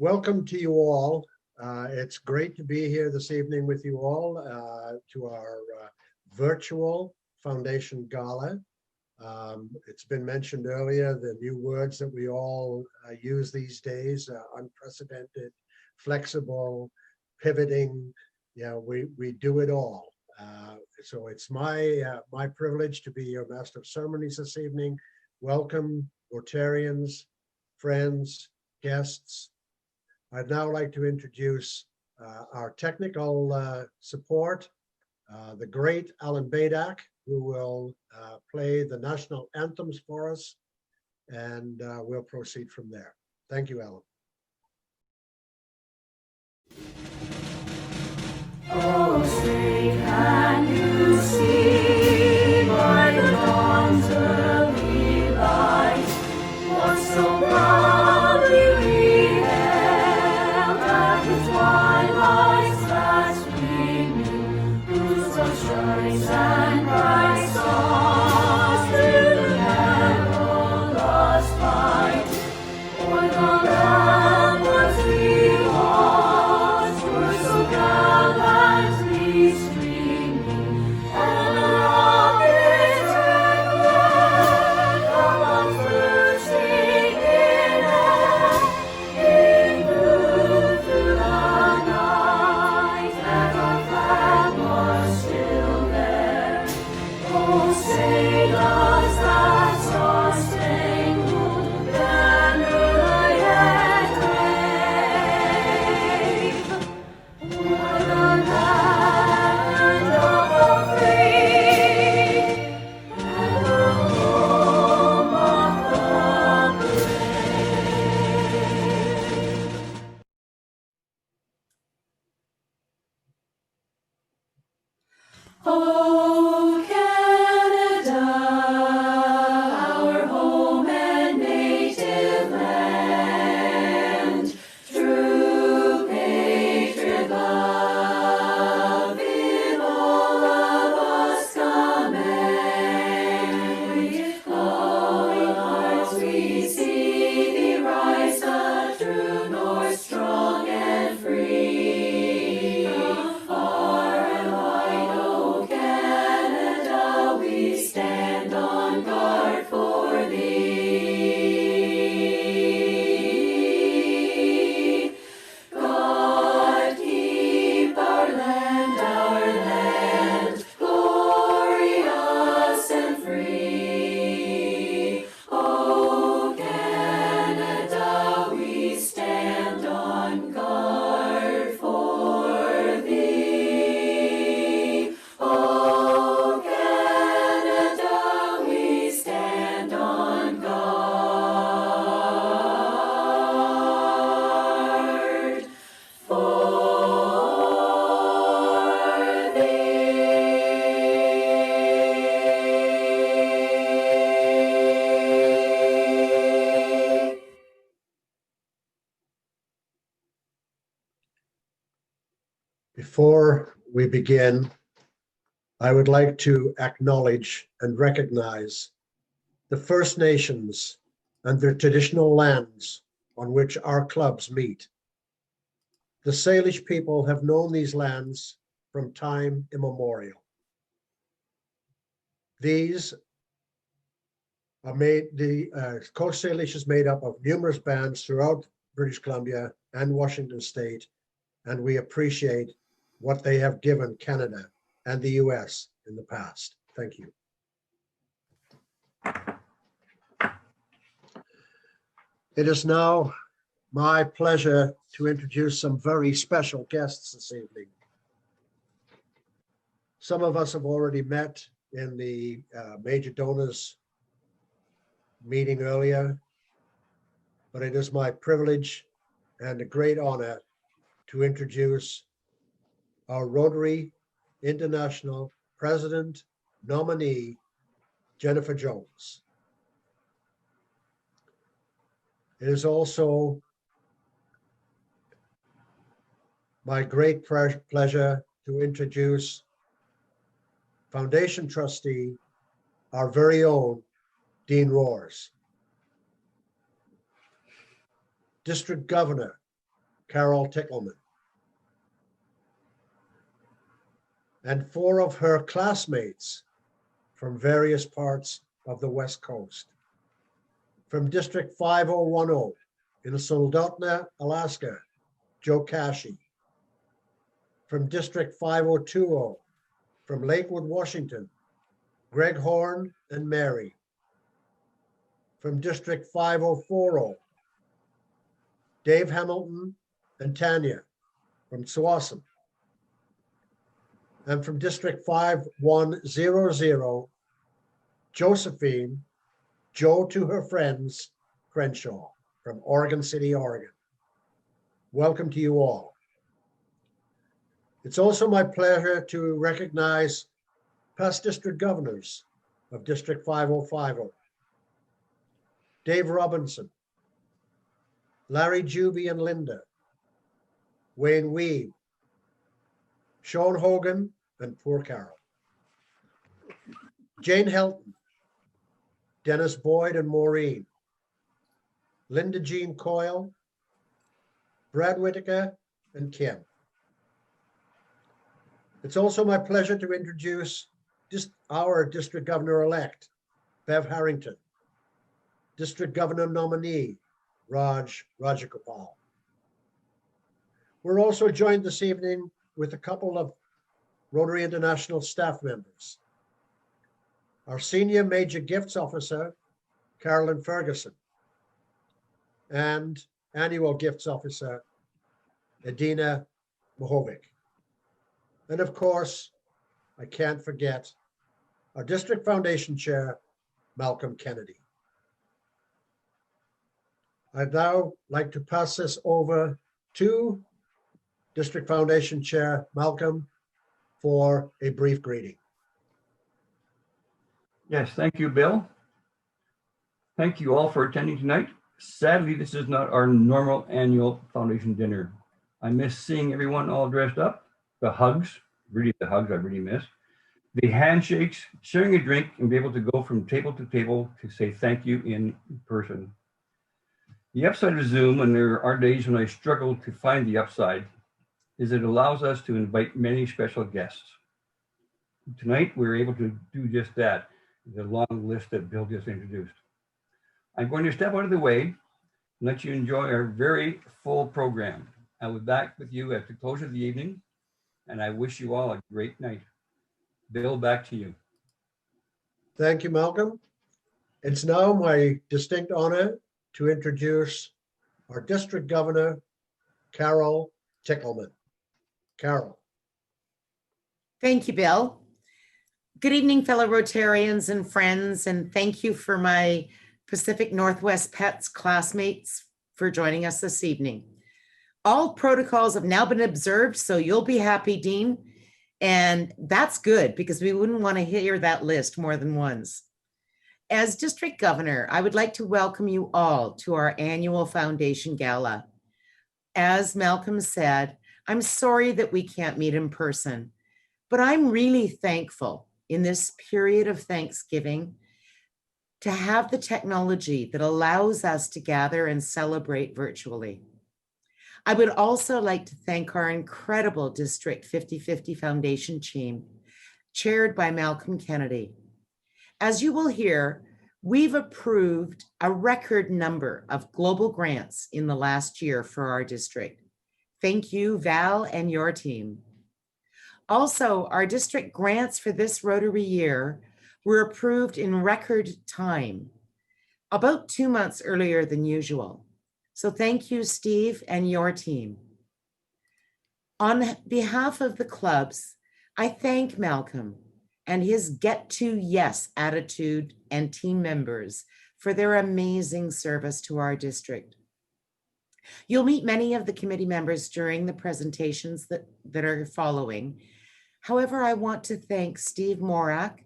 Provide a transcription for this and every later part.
Welcome to you all. It's great to be here this evening with you all to our virtual Foundation Gala. It's been mentioned earlier, the new words that we all use these days, unprecedented, flexible, pivoting, we do it all. So it's my privilege to be your Master of Ceremonies this evening. Welcome, Rotarians, friends, guests. I'd now like to introduce our technical support, the great Alan Badak, who will play the national anthems for us, and we'll proceed from there. Thank you, Alan. Oh, say can you see by the dawn's early light what so proudly we hailed at the twilight's last gleaming, whose sun shines and bright stars through the perilous fight, o'er the land was we watched, were so gallantly streaming, and the rockets red glare come on bursting in air, in blue through the night, and our flag was still there. Oh, sailors, that star-spangled banner yet wave, o'er the land of the free and the home of the brave. Oh, Canada, our home and native land, true patriot love in all of us command. With glowing hearts we see thee rise, the true north, strong and free. Far and wide, O Canada, we stand on guard for thee. God keep our land glorious and free. O Canada, we stand on guard for thee. O Canada, we stand on guard for thee. Before we begin, I would like to acknowledge and recognize the First Nations and their traditional lands on which our clubs meet. The Salish people have known these lands from time immemorial. These are Coast Salish is made up of numerous bands throughout British Columbia and Washington State, and we appreciate what they have given Canada and the US in the past. Thank you. It is now my pleasure to introduce some very special guests this evening. Some of us have already met in the major donors meeting earlier, but it is my privilege and a great honor to introduce our Rotary International President nominee, Jennifer Jones. It is also my great pleasure to introduce Foundation Trustee, our very own Dean Roars, District Governor Carol Tickleman. And 4 of her classmates from various parts of the West Coast. From District 5010 in Soldotna, Alaska, Joe Cashy. From District 5020 from Lakewood, Washington, Greg Horn and Mary. From District 5040, Dave Hamilton and Tanya from Tsawwassen. And from District 5100, Josephine, Joe to her friends, Crenshaw from Oregon City, Oregon. Welcome to you all. It's also my pleasure to recognize past district governors of District 5050. Dave Robinson, Larry Juby and Linda, Wayne Weed, Sean Hogan, and poor Carol. Jane Helton, Dennis Boyd and Maureen, Linda Jean Coyle, Brad Whitaker, and Kim. It's also my pleasure to introduce our District Governor-elect, Bev Harrington, District Governor nominee, Raj Rajagopal. We're also joined this evening with a couple of Rotary International staff members. Our Senior Major Gifts Officer, Carolyn Ferguson, and Annual Gifts Officer, Edina Mohovic. And of course, I can't forget our District Foundation Chair, Malcolm Kennedy. I'd now like to pass this over to District Foundation Chair Malcolm for a brief greeting. Yes, thank you, Bill. Thank you all for attending tonight. Sadly, this is not our normal annual foundation dinner. I miss seeing everyone all dressed up, the hugs, really the hugs I really miss, the handshakes, sharing a drink, and be able to go from table to table to say thank you in person. The upside of Zoom, and there are days when I struggle to find the upside, is it allows us to invite many special guests. Tonight, we're able to do just that, the long list that Bill just introduced. I'm going to step out of the way and let you enjoy our very full program. I'll be back with you at the close of the evening, and I wish you all a great night. Bill, back to you. Thank you, Malcolm. It's now my distinct honor to introduce our District Governor, Carol Tickleman. Carol. Thank you, Bill. Good evening, fellow Rotarians and friends, and thank you for my Pacific Northwest Pets classmates for joining us this evening. All protocols have now been observed, so you'll be happy, Dean, and that's good because we wouldn't want to hear that list more than once. As District Governor, I would like to welcome you all to our annual Foundation Gala. As Malcolm said, I'm sorry that we can't meet in person, but I'm really thankful in this period of Thanksgiving to have the technology that allows us to gather and celebrate virtually. I would also like to thank our incredible District 5050 Foundation team, chaired by Malcolm Kennedy. As you will hear, we've approved a record number of global grants in the last year for our district. Thank you, Val, and your team. Also, our district grants for this Rotary year were approved in record time, about 2 months earlier than usual. So thank you, Steve, and your team. On behalf of the clubs, I thank Malcolm and his get to yes attitude and team members for their amazing service to our district. You'll meet many of the committee members during the presentations that are following. However, I want to thank Steve Morak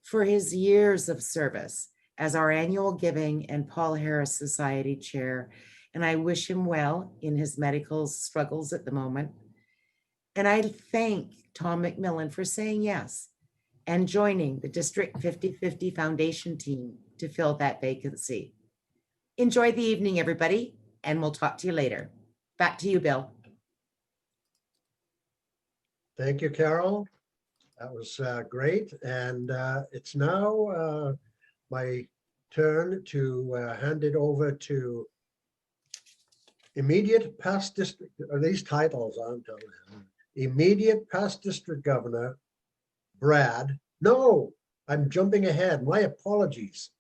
for his years of service as our annual Giving and Paul Harris Society Chair, and I wish him well in his medical struggles at the moment. And I thank Tom McMillan for saying yes and joining the District 5050 Foundation team to fill that vacancy. Enjoy the evening, everybody, and we'll talk to you later. Back to you, Bill. Thank you, Carol. That was great. And it's now my turn to hand it over to immediate past district, or these titles, I'm telling you. Immediate past district governor, Brad. No, I'm jumping ahead. My apologies.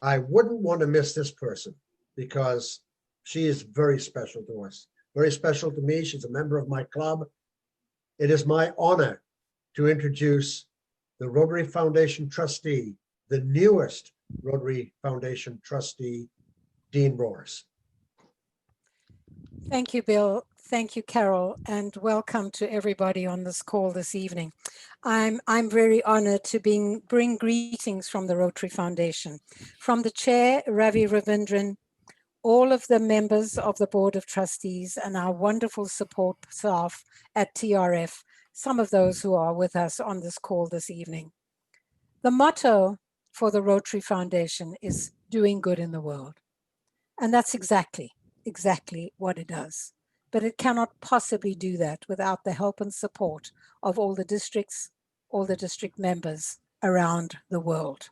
I wouldn't want to miss this person because she is very special to us, very special to me. She's a member of my club. It is my honor to introduce the Rotary Foundation trustee, the newest Rotary Foundation trustee, Dean Rohrs. Thank you, Bill. Thank you, Carol, and welcome to everybody on this call this evening. I'm very honored to bring greetings from the Rotary Foundation, from the chair, Ravi Ravindran, all of the members of the Board of Trustees, and our wonderful support staff at TRF, some of those who are with us on this call this evening. The motto for the Rotary Foundation is doing good in the world. And that's exactly what it does. But it cannot possibly do that without the help and support of all the districts, all the district members around the world.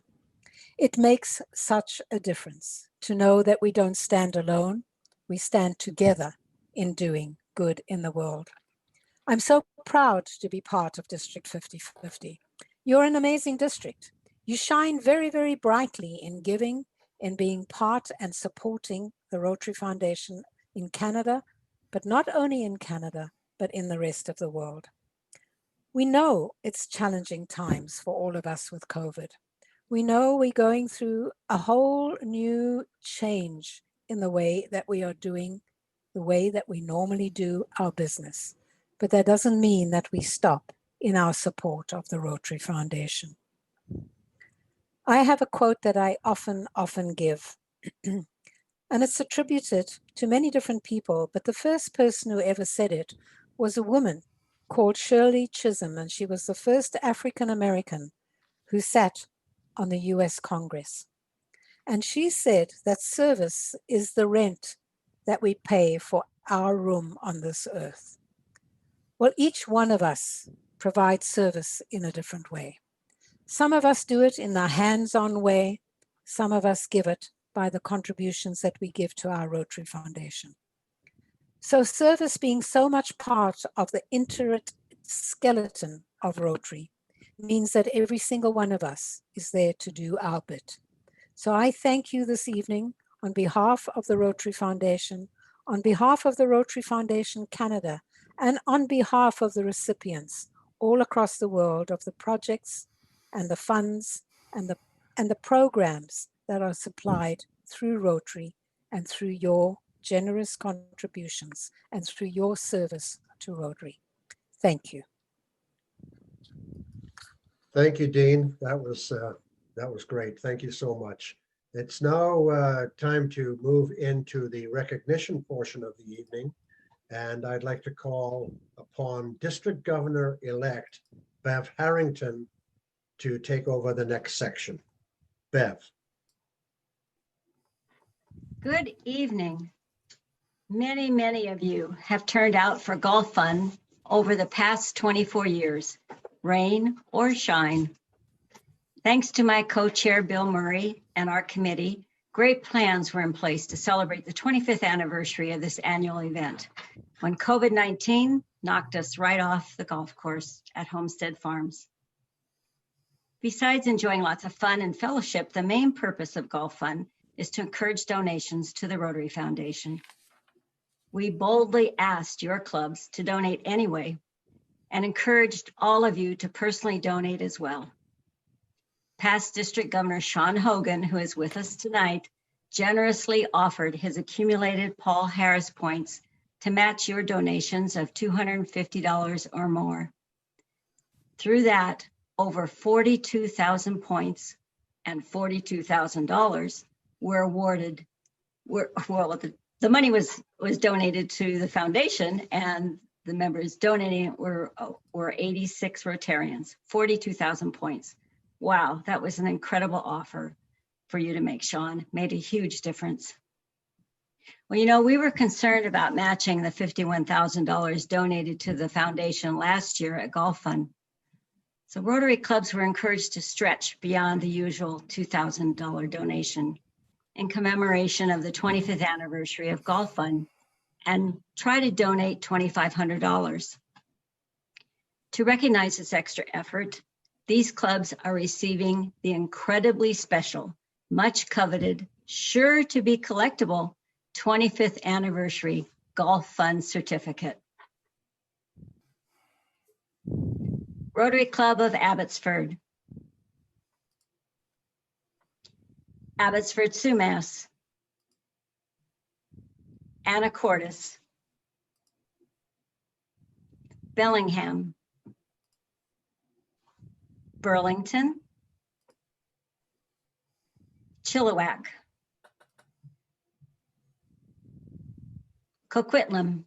It makes such a difference to know that we don't stand alone, we stand together in doing good in the world. I'm so proud to be part of District 5050. You're an amazing district. You shine very, very brightly in giving, in being part and supporting the Rotary Foundation in Canada, but not only in Canada, but in the rest of the world. We know it's challenging times for all of us with COVID. We know we're going through a whole new change in the way that we are doing, the way that we normally do our business. But that doesn't mean that we stop in our support of the Rotary Foundation. I have a quote that I often give, and it's attributed to many different people, but the first person who ever said it was a woman called Shirley Chisholm, and she was the first African-American who sat on the US Congress. And she said that service is the rent that we pay for our room on this earth. Well, each one of us provides service in a different way. Some of us do it in the hands-on way. Some of us give it by the contributions that we give to our Rotary Foundation. So service being so much part of the intricate skeleton of Rotary means that every single one of us is there to do our bit. So I thank you this evening on behalf of the Rotary Foundation, on behalf of the Rotary Foundation Canada, and on behalf of the recipients all across the world of the projects and the funds and the programs that are supplied through Rotary and through your generous contributions and through your service to Rotary. Thank you. Thank you, Dean. That was great. Thank you so much. It's now time to move into the recognition portion of the evening. And I'd like to call upon District Governor-elect Bev Harrington to take over the next section. Bev. Good evening. Many of you have turned out for golf fun over the past 24 years, rain or shine. Thanks to my co-chair, Bill Murray, and our committee, great plans were in place to celebrate the 25th anniversary of this annual event, when COVID-19 knocked us right off the golf course at Homestead Farms. Besides enjoying lots of fun and fellowship, the main purpose of Golf Fun is to encourage donations to the Rotary Foundation. We boldly asked your clubs to donate anyway and encouraged all of you to personally donate as well. Past District Governor Sean Hogan, who is with us tonight, generously offered his accumulated Paul Harris points to match your donations of $250 or more. Through that, over 42,000 points and $42,000 were awarded. The money was donated to the foundation, and the members donating were 86 Rotarians, 42,000 points. Wow, that was an incredible offer for you to make, Sean. Made a huge difference. Well, you know, we were concerned about matching the $51,000 donated to the foundation last year at Golf Fund. So Rotary clubs were encouraged to stretch beyond the usual $2,000 donation in commemoration of the 25th anniversary of Golf Fund and try to donate $2,500. To recognize this extra effort, these clubs are receiving the incredibly special, much coveted, sure to be collectible 25th anniversary Golf Fund certificate. Rotary Club of Abbotsford. Abbotsford Sumas. Anacortes. Bellingham. Burlington. Chilliwack. Coquitlam.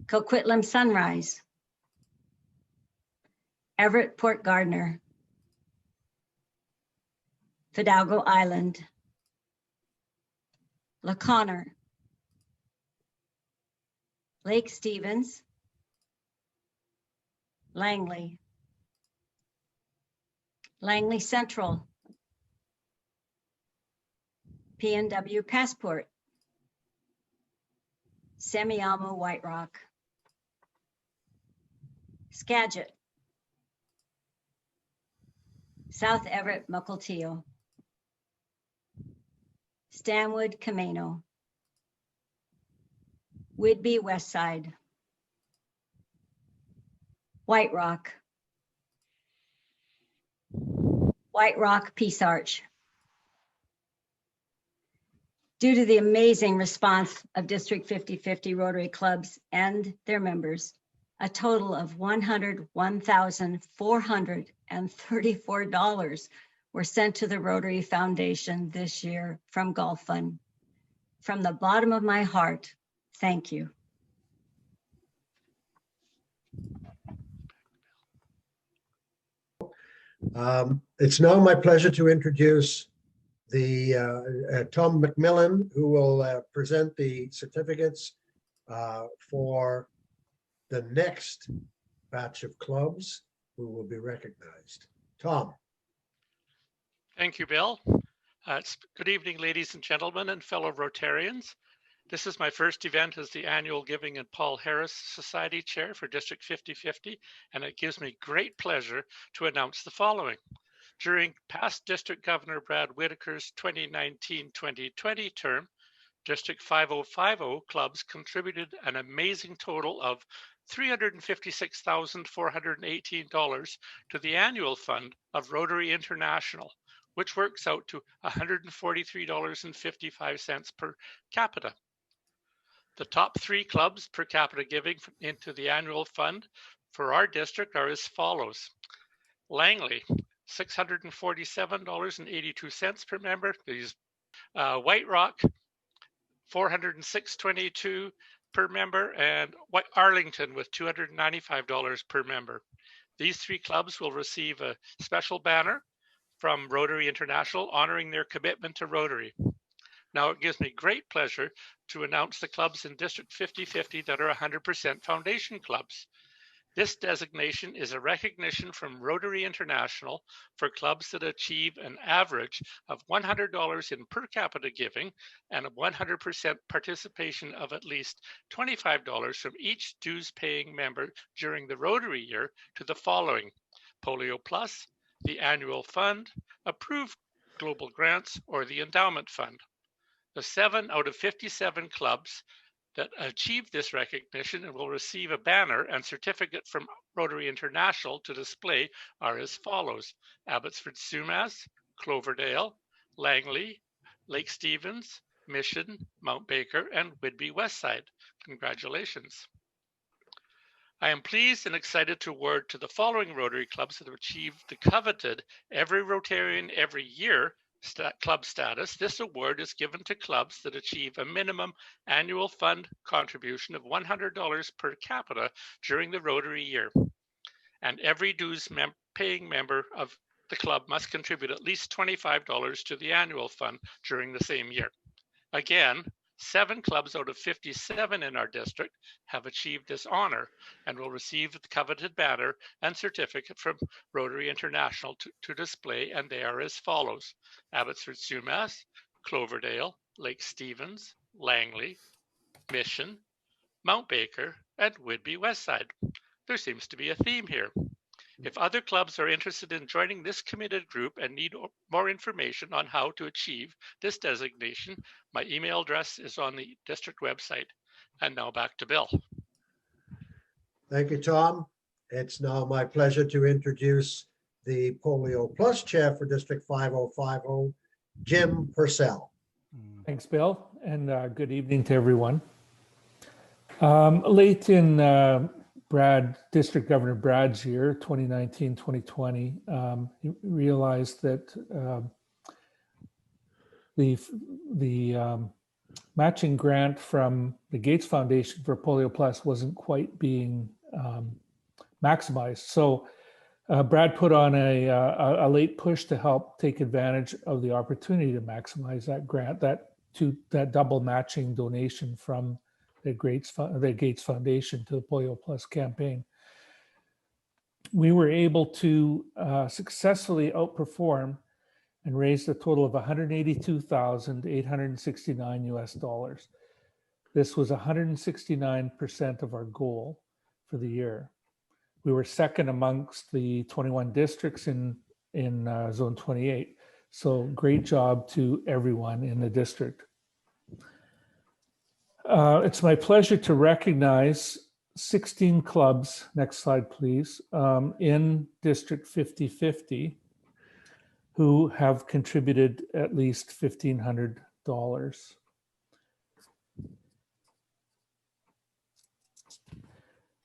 Coquitlam Sunrise. Everett Port Gardner. Fidalgo Island. La Conner. Lake Stevens. Langley. Langley Central. PNW Passport. Semiahmoo White Rock. Skagit. South Everett Mukilteo. Stanwood Camino. Whidbey Westside. White Rock. White Rock Peace Arch. Due to the amazing response of District 50/50 Rotary clubs and their members, a total of $101,434 were sent to the Rotary Foundation this year from Golf Fund. From the bottom of my heart, thank you. It's now my pleasure to introduce the Tom McMillan, who will present the certificates for the next batch of clubs who will be recognized. Tom. Thank you, Bill. Good evening, ladies and gentlemen and fellow Rotarians. This is my first event as the annual Giving and Paul Harris Society Chair for District 50/50, and it gives me great pleasure to announce the following. During past District Governor Brad Whitaker's 2019-2020 term, District 5050 clubs contributed an amazing total of $356,418 to the annual fund of Rotary International, which works out to $143.55 per capita. The top three clubs per capita giving into the annual fund for our district are as follows. Langley, $647.82 per member. White Rock, $406.22 per member, and Arlington with $295 per member. These three clubs will receive a special banner from Rotary International honoring their commitment to Rotary. Now it gives me great pleasure to announce the clubs in District 50/50 that are 100% foundation clubs. This designation is a recognition from Rotary International for clubs that achieve an average of $100 in per capita giving and a 100% participation of at least $25 from each dues-paying member during the Rotary year to the following: Polio Plus, the Annual Fund, Approved Global Grants, or the Endowment Fund. The 7 out of 57 clubs that achieve this recognition and will receive a banner and certificate from Rotary International to display are as follows: Abbotsford Sumas, Cloverdale, Langley, Lake Stevens, Mission, Mount Baker, and Whidbey Westside. Congratulations. I am pleased and excited to award to the following Rotary clubs that have achieved the coveted Every Rotarian Every Year club status. This award is given to clubs that achieve a minimum annual fund contribution of $100 per capita during the Rotary year. And every dues paying member of the club must contribute at least $25 to the annual fund during the same year. Again, 7 clubs out of 57 in our district have achieved this honor and will receive the coveted banner and certificate from Rotary International to display, and they are as follows: Abbotsford Sumas, Cloverdale, Lake Stevens, Langley, Mission, Mount Baker, and Whidbey Westside. There seems to be a theme here. If other clubs are interested in joining this committed group and need more information on how to achieve this designation, my email address is on the district website. And now back to Bill. Thank you, Tom. It's now my pleasure to introduce the Polio Plus Chair for District 5050, Jim Purcell. Thanks, Bill, and good evening to everyone. Late in District Governor Brad's year, 2019-2020, he realized that the matching grant from the Gates Foundation for Polio Plus wasn't quite being maximized. So Brad put on a late push to help take advantage of the opportunity to maximize that grant, that double matching donation from the Gates Foundation to the Polio Plus campaign. We were able to successfully outperform and raised a total of $182,869 US. This was 169% of our goal for the year. We were second amongst the 21 districts in Zone 28. So great job to everyone in the district. It's my pleasure to recognize 16 clubs, next slide please, in District 5050 who have contributed at least $1,500.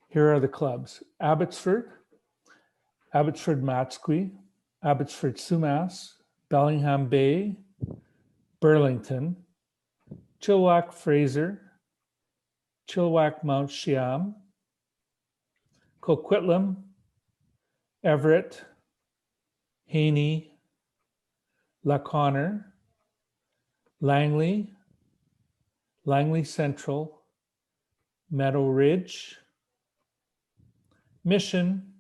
Here are the clubs: Abbotsford, Abbotsford Matsqui, Abbotsford Sumas, Bellingham Bay, Burlington, Chilliwack Fraser, Chilliwack Mount Shiam, Coquitlam, Everett, Haney, La Conner, Langley, Langley Central, Meadow Ridge, Mission,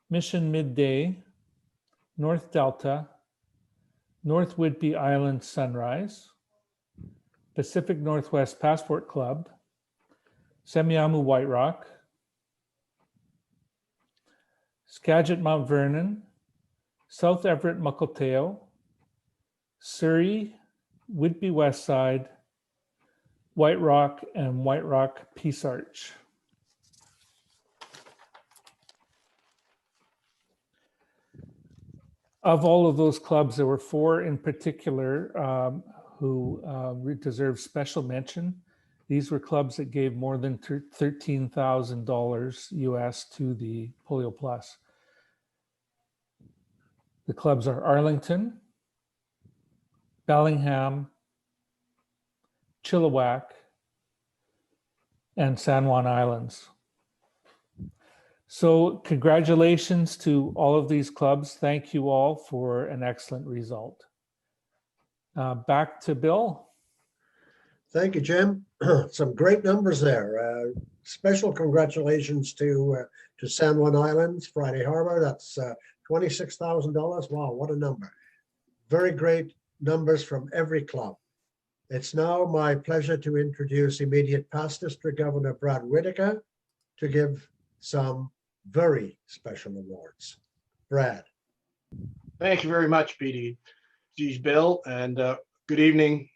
Mission Midday, North Delta, North Whidbey Island Sunrise, Pacific Northwest Passport Club, Semiahmoo White Rock, Skagit Mount Vernon, South Everett Mukilteo, Surrey, Whidbey Westside, White Rock, and White Rock Peace Arch. Of all of those clubs, there were 4 in particular who deserve special mention. These were clubs that gave more than $13,000 US to the Polio Plus. The clubs are Arlington, Bellingham, Chilliwack, and San Juan Islands. So congratulations to all of these clubs. Thank you all for an excellent result. Back to Bill. Thank you, Jim. Some great numbers there. Special congratulations to San Juan Islands, Friday Harbor. That's $26,000. Wow, what a number. Very great numbers from every club. It's now my pleasure to introduce immediate past District Governor Brad Whitaker to give some very special awards. Brad. Thank you very much, PD. Geez, Bill, and good evening,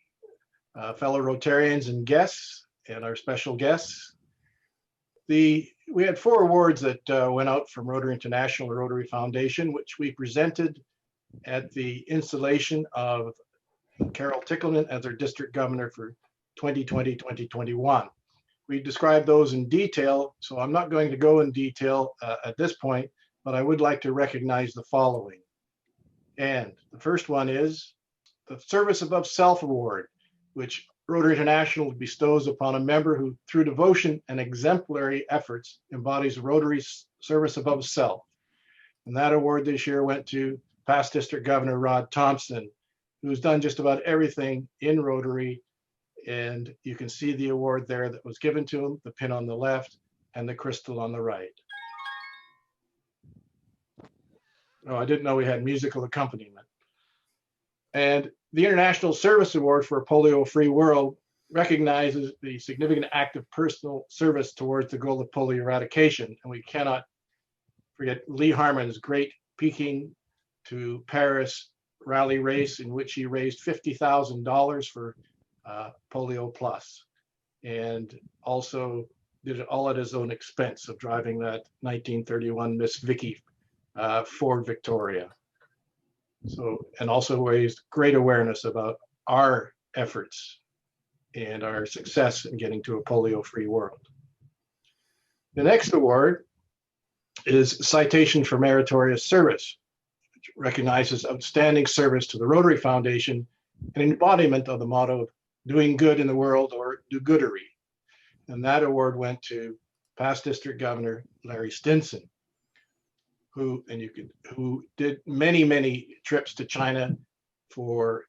fellow Rotarians and guests, and our special guests. We had 4 awards that went out from Rotary International and Rotary Foundation, which we presented at the installation of Carol Tickleman as our district governor for 2020-2021. We described those in detail, so I'm not going to go in detail at this point, but I would like to recognize the following. And the first one is the Service Above Self Award, which Rotary International bestows upon a member who, through devotion and exemplary efforts, embodies Rotary's service above self. And that award this year went to past District Governor Rod Thompson, who's done just about everything in Rotary. And you can see the award there that was given to him, the pin on the left and the crystal on the right. Oh, I didn't know we had musical accompaniment. And the International Service Award for a Polio-Free World recognizes the significant act of personal service towards the goal of polio eradication. And we cannot forget Lee Harmon's great Peking to Paris rally race, in which he raised $50,000 for Polio Plus, and also did it all at his own expense of driving that 1931 Miss Vicky Ford Victoria. So, and also raised great awareness about our efforts and our success in getting to a polio-free world. The next award is Citation for Meritorious Service, which recognizes outstanding service to the Rotary Foundation, an embodiment of the motto of doing good in the world, or do-goodery. And that award went to past District Governor Larry Stinson, who did many trips to China for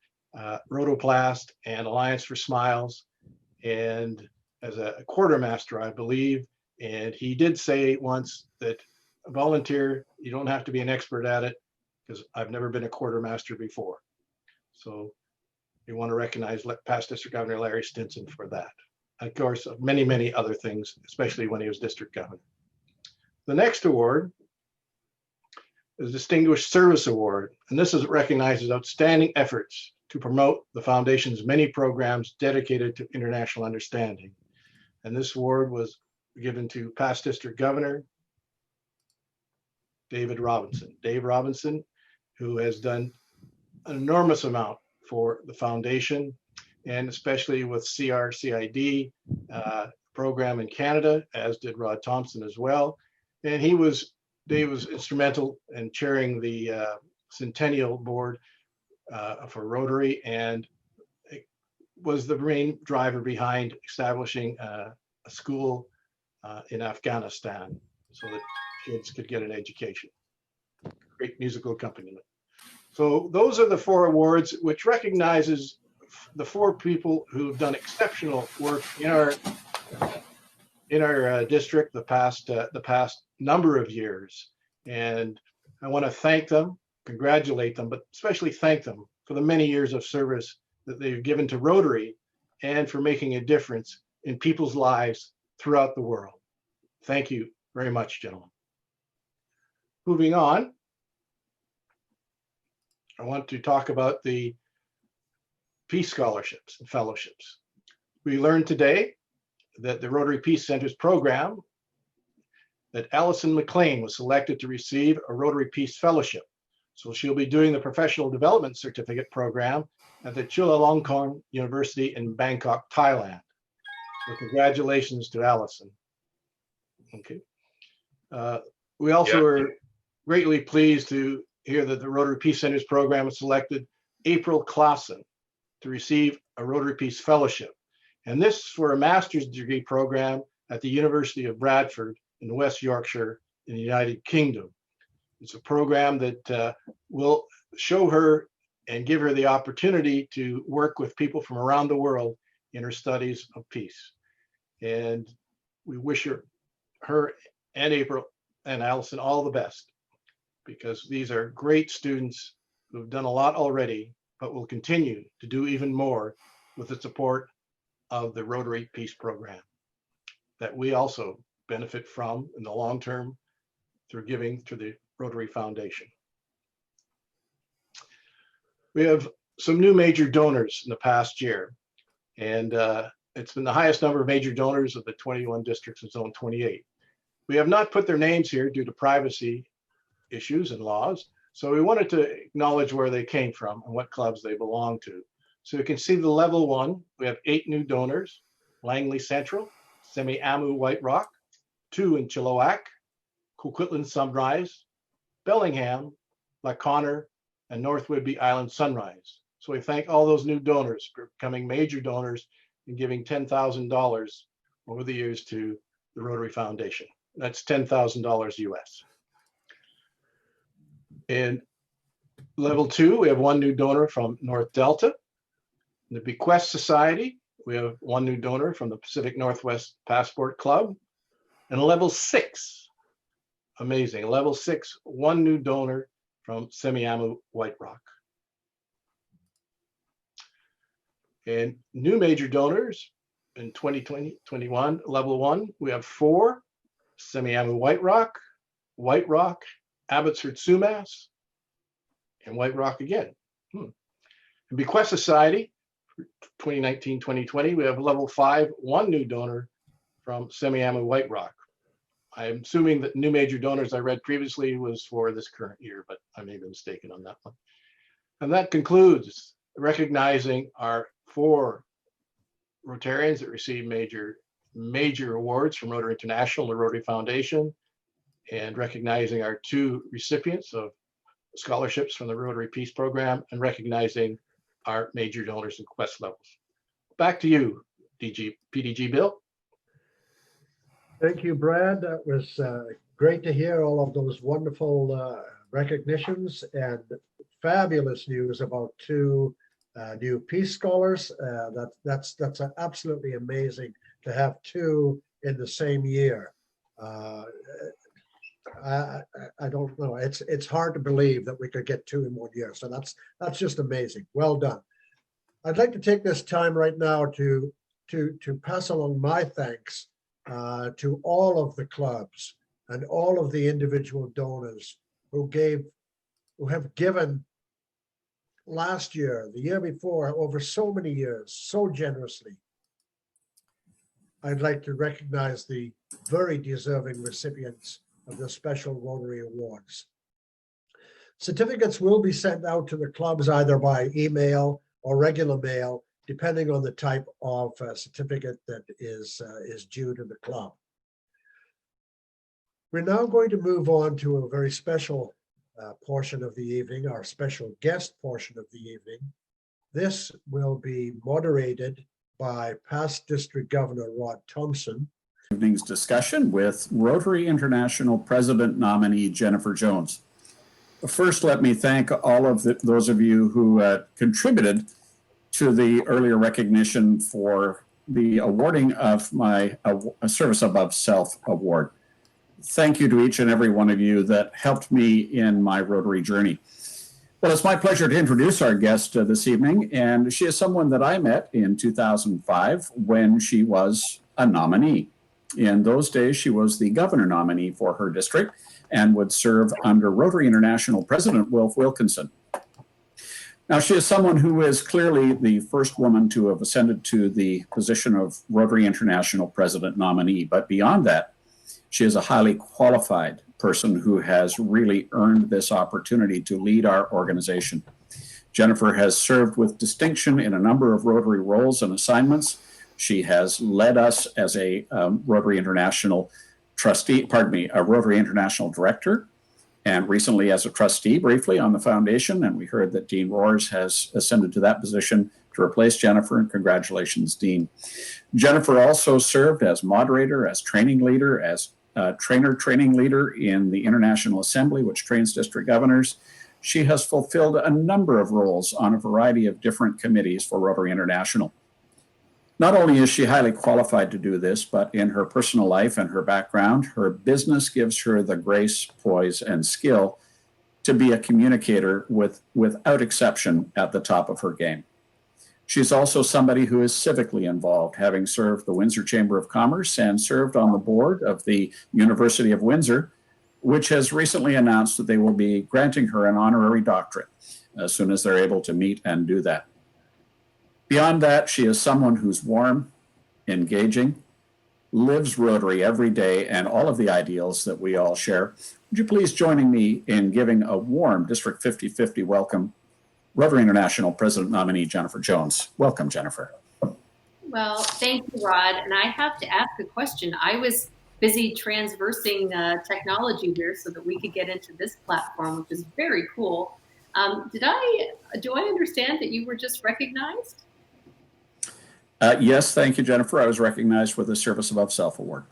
Rotoplast and Alliance for Smiles, and as a quartermaster, I believe. And he did say once that a volunteer, you don't have to be an expert at it, because I've never been a quartermaster before. So we want to recognize past District Governor Larry Stinson for that. Of course, many other things, especially when he was District Governor. The next award is Distinguished Service Award, and this recognizes outstanding efforts to promote the Foundation's many programs dedicated to international understanding. And this award was given to past District Governor David Robinson. Dave Robinson, who has done an enormous amount for the Foundation, and especially with CRCID program in Canada, as did Rod Thompson as well. And Dave was instrumental in chairing the Centennial Board for Rotary, and was the main driver behind establishing a school in Afghanistan so that kids could get an education. Great musical accompaniment. So those are the 4 awards, which recognizes the 4 people who've done exceptional work in our district the past number of years. And I want to thank them, congratulate them, but especially thank them for the many years of service that they've given to Rotary and for making a difference in people's lives throughout the world. Thank you very much, gentlemen. Moving on, I want to talk about the Peace Scholarships and Fellowships. We learned today that the Rotary Peace Center's program, that Allison McLean was selected to receive a Rotary Peace Fellowship. So she'll be doing the Professional Development Certificate program at the Chulalongkorn University in Bangkok, Thailand. So congratulations to Allison. Okay. We also are greatly pleased to hear that the Rotary Peace Center's program has selected April Clausen to receive a Rotary Peace Fellowship. And this for a master's degree program at the University of Bradford in West Yorkshire in the United Kingdom. It's a program that will show her and give her the opportunity to work with people from around the world in her studies of peace. And we wish her and April and Allison all the best, because these are great students who have done a lot already, but will continue to do even more with the support of the Rotary Peace Program that we also benefit from in the long term through giving to the Rotary Foundation. We have some new major donors in the past year, and it's been the highest number of major donors of the 21 districts in Zone 28. We have not put their names here due to privacy issues and laws, so we wanted to acknowledge where they came from and what clubs they belong to. So you can see the level 1, we have 8 new donors: Langley Central, Semi-Amu White Rock, 2 in Chilliwack, Coquitlam Sunrise, Bellingham, La Conner, and North Whidbey Island Sunrise. So we thank all those new donors for becoming major donors and giving $10,000 over the years to the Rotary Foundation. That's $10,000 US. And Level 2, we have one new donor from North Delta. The Bequest Society, we have one new donor from the Pacific Northwest Passport Club. And level 6, amazing, level 6, one new donor from Semiahmoo White Rock. And new major donors in 2020-21, level 1, we have 4, Semiahmoo White Rock, Abbotsford Sumas, and White Rock again. And Bequest Society, 2019-2020, we have level 5, one new donor from Semiahmoo White Rock. I'm assuming that new major donors I read previously was for this current year, but I may be mistaken on that one. And that concludes recognizing our 4 Rotarians that received major awards from Rotary International and the Rotary Foundation, and recognizing our 2 recipients of scholarships from the Rotary Peace Program, and recognizing our major donors and quest levels. Back to you, PDG Bill. Thank you, Brad. That was great to hear all of those wonderful recognitions and fabulous news about 2 new Peace Scholars. That's absolutely amazing to have 2 in the same year. I don't know. It's hard to believe that we could get 2 in 1 year. So that's just amazing. Well done. I'd like to take this time right now to pass along my thanks to all of the clubs and all of the individual donors who have given last year, the year before, over so many years, so generously. I'd like to recognize the very deserving recipients of the special Rotary Awards. Certificates will be sent out to the clubs either by email or regular mail, depending on the type of certificate that is due to the club. We're now going to move on to a very special portion of the evening, our special guest portion of the evening. This will be moderated by past District Governor Rod Thompson. Evening's discussion with Rotary International President nominee Jennifer Jones. First, let me thank all of those of you who contributed to the earlier recognition for the awarding of my Service Above Self award. Thank you to each and every one of you that helped me in my Rotary journey. Well, it's my pleasure to introduce our guest this evening, and she is someone that I met in 2005 when she was a nominee. In those days, she was the governor nominee for her district and would serve under Rotary International President Wilf Wilkinson. Now, she is someone who is clearly the first woman to have ascended to the position of Rotary International President nominee. But beyond that, she is a highly qualified person who has really earned this opportunity to lead our organization. Jennifer has served with distinction in a number of Rotary roles and assignments. She has led us as a Rotary International trustee, a Rotary International director, and recently as a trustee briefly on the foundation. And we heard that Dean Roars has ascended to that position to replace Jennifer, and congratulations, Dean. Jennifer also served as moderator, as training leader, as training leader in the International Assembly, which trains district governors. She has fulfilled a number of roles on a variety of different committees for Rotary International. Not only is she highly qualified to do this, but in her personal life and her background, her business gives her the grace, poise, and skill to be a communicator without exception at the top of her game. She's also somebody who is civically involved, having served the Windsor Chamber of Commerce and served on the board of the University of Windsor, which has recently announced that they will be granting her an honorary doctorate as soon as they're able to meet and do that. Beyond that, she is someone who's warm, engaging, lives Rotary every day and all of the ideals that we all share. Would you please join me in giving a warm District 50/50 welcome, Rotary International President nominee Jennifer Jones. Welcome, Jennifer. Well, thank you, Rod. And I have to ask a question. I was busy transversing technology here so that we could get into this platform, which is very cool. Do I understand that you were just recognized? Yes, thank you, Jennifer. I was recognized with the Service Above Self Award.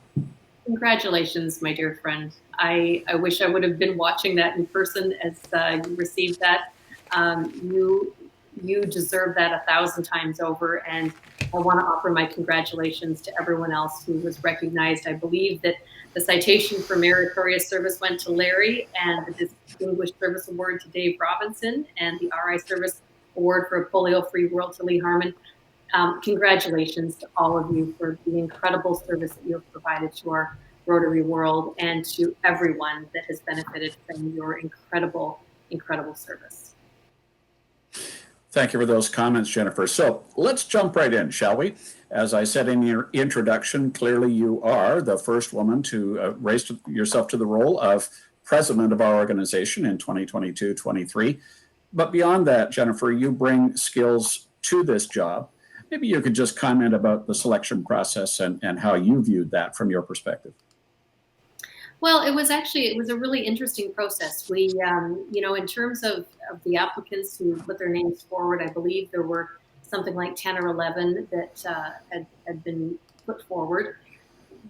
Congratulations, my dear friend. I wish I would have been watching that in person as you received that. You deserve that 1,000 times over. And I want to offer my congratulations to everyone else who was recognized. I believe that the citation for meritorious service went to Larry, and the Distinguished Service Award to Dave Robinson, and the RI Service Award for a Polio-Free World to Lee Harmon. Congratulations to all of you for the incredible service that you have provided to our Rotary world and to everyone that has benefited from your incredible, incredible service. Thank you for those comments, Jennifer. So let's jump right in, shall we? As I said in your introduction, clearly you are the first woman to raise yourself to the role of president of our organization in 2022-23. But beyond that, Jennifer, you bring skills to this job. Maybe you could just comment about the selection process and how you viewed that from your perspective. Well, it was a really interesting process. We, in terms of the applicants who put their names forward, I believe there were something like 10 or 11 that had been put forward.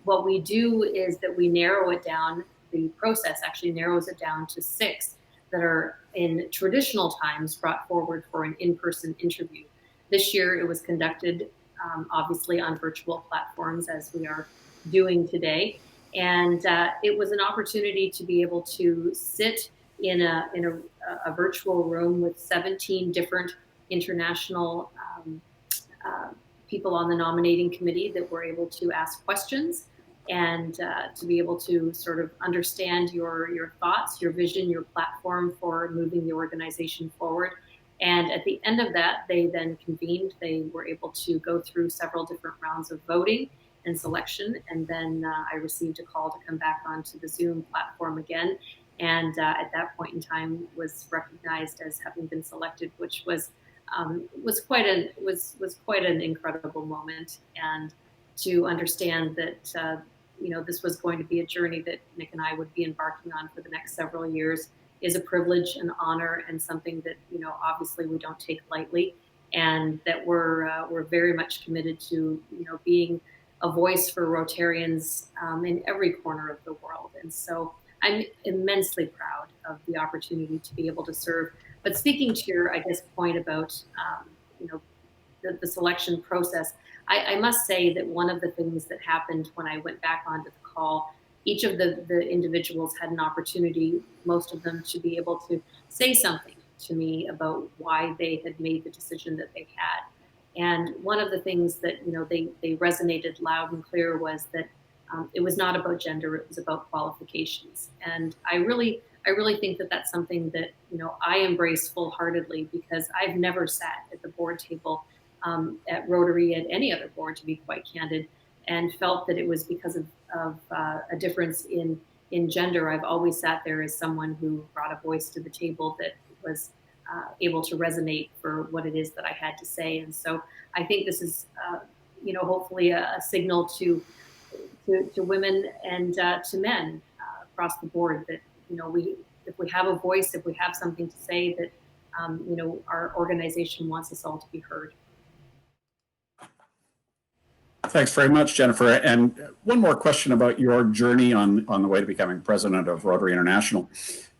What we do is that we narrow it down. The process actually narrows it down to 6 that are in traditional times brought forward for an in-person interview. This year it was conducted obviously on virtual platforms as we are doing today. And it was an opportunity to be able to sit in a virtual room with 17 different international people on the nominating committee that were able to ask questions and to be able to sort of understand your thoughts, your vision, your platform for moving the organization forward. And at the end of that, they then convened. They were able to go through several different rounds of voting and selection. And then I received a call to come back onto the Zoom platform again. And at that point in time was recognized as having been selected, which was quite an incredible moment. And to understand that, this was going to be a journey that Nick and I would be embarking on for the next several years is a privilege and honor, and something that, obviously we don't take lightly, and that we're very much committed to, being a voice for Rotarians in every corner of the world. And so I'm immensely proud of the opportunity to be able to serve. But speaking to your, I guess, point about, the selection process, I must say that one of the things that happened when I went back onto the call, each of the individuals had an opportunity, most of them, to be able to say something to me about why they had made the decision that they had. And one of the things that, they resonated loud and clear was that it was not about gender, it was about qualifications. And I really think that that's something that, I embrace full-heartedly, because I've never sat at the board table at Rotary, at any other board, to be quite candid, and felt that it was because of a difference in gender. I've always sat there as someone who brought a voice to the table that was able to resonate for what it is that I had to say. And so I think this is, hopefully a signal to women and to men across the board that, if we have a voice, if we have something to say, that, our organization wants us all to be heard. Thanks very much, Jennifer. And one more question about your journey on the way to becoming president of Rotary International.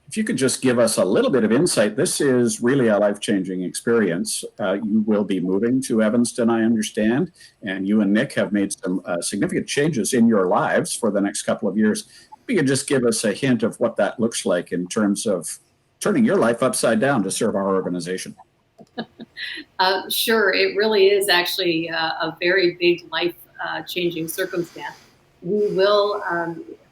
If you could just give us a little bit of insight, this is really a life-changing experience. You will be moving to Evanston, I understand, and you and Nick have made some significant changes in your lives for the next couple of years. If you could just give us a hint of what that looks like in terms of turning your life upside down to serve our organization. Sure, it really is actually a very big life-changing circumstance. We will,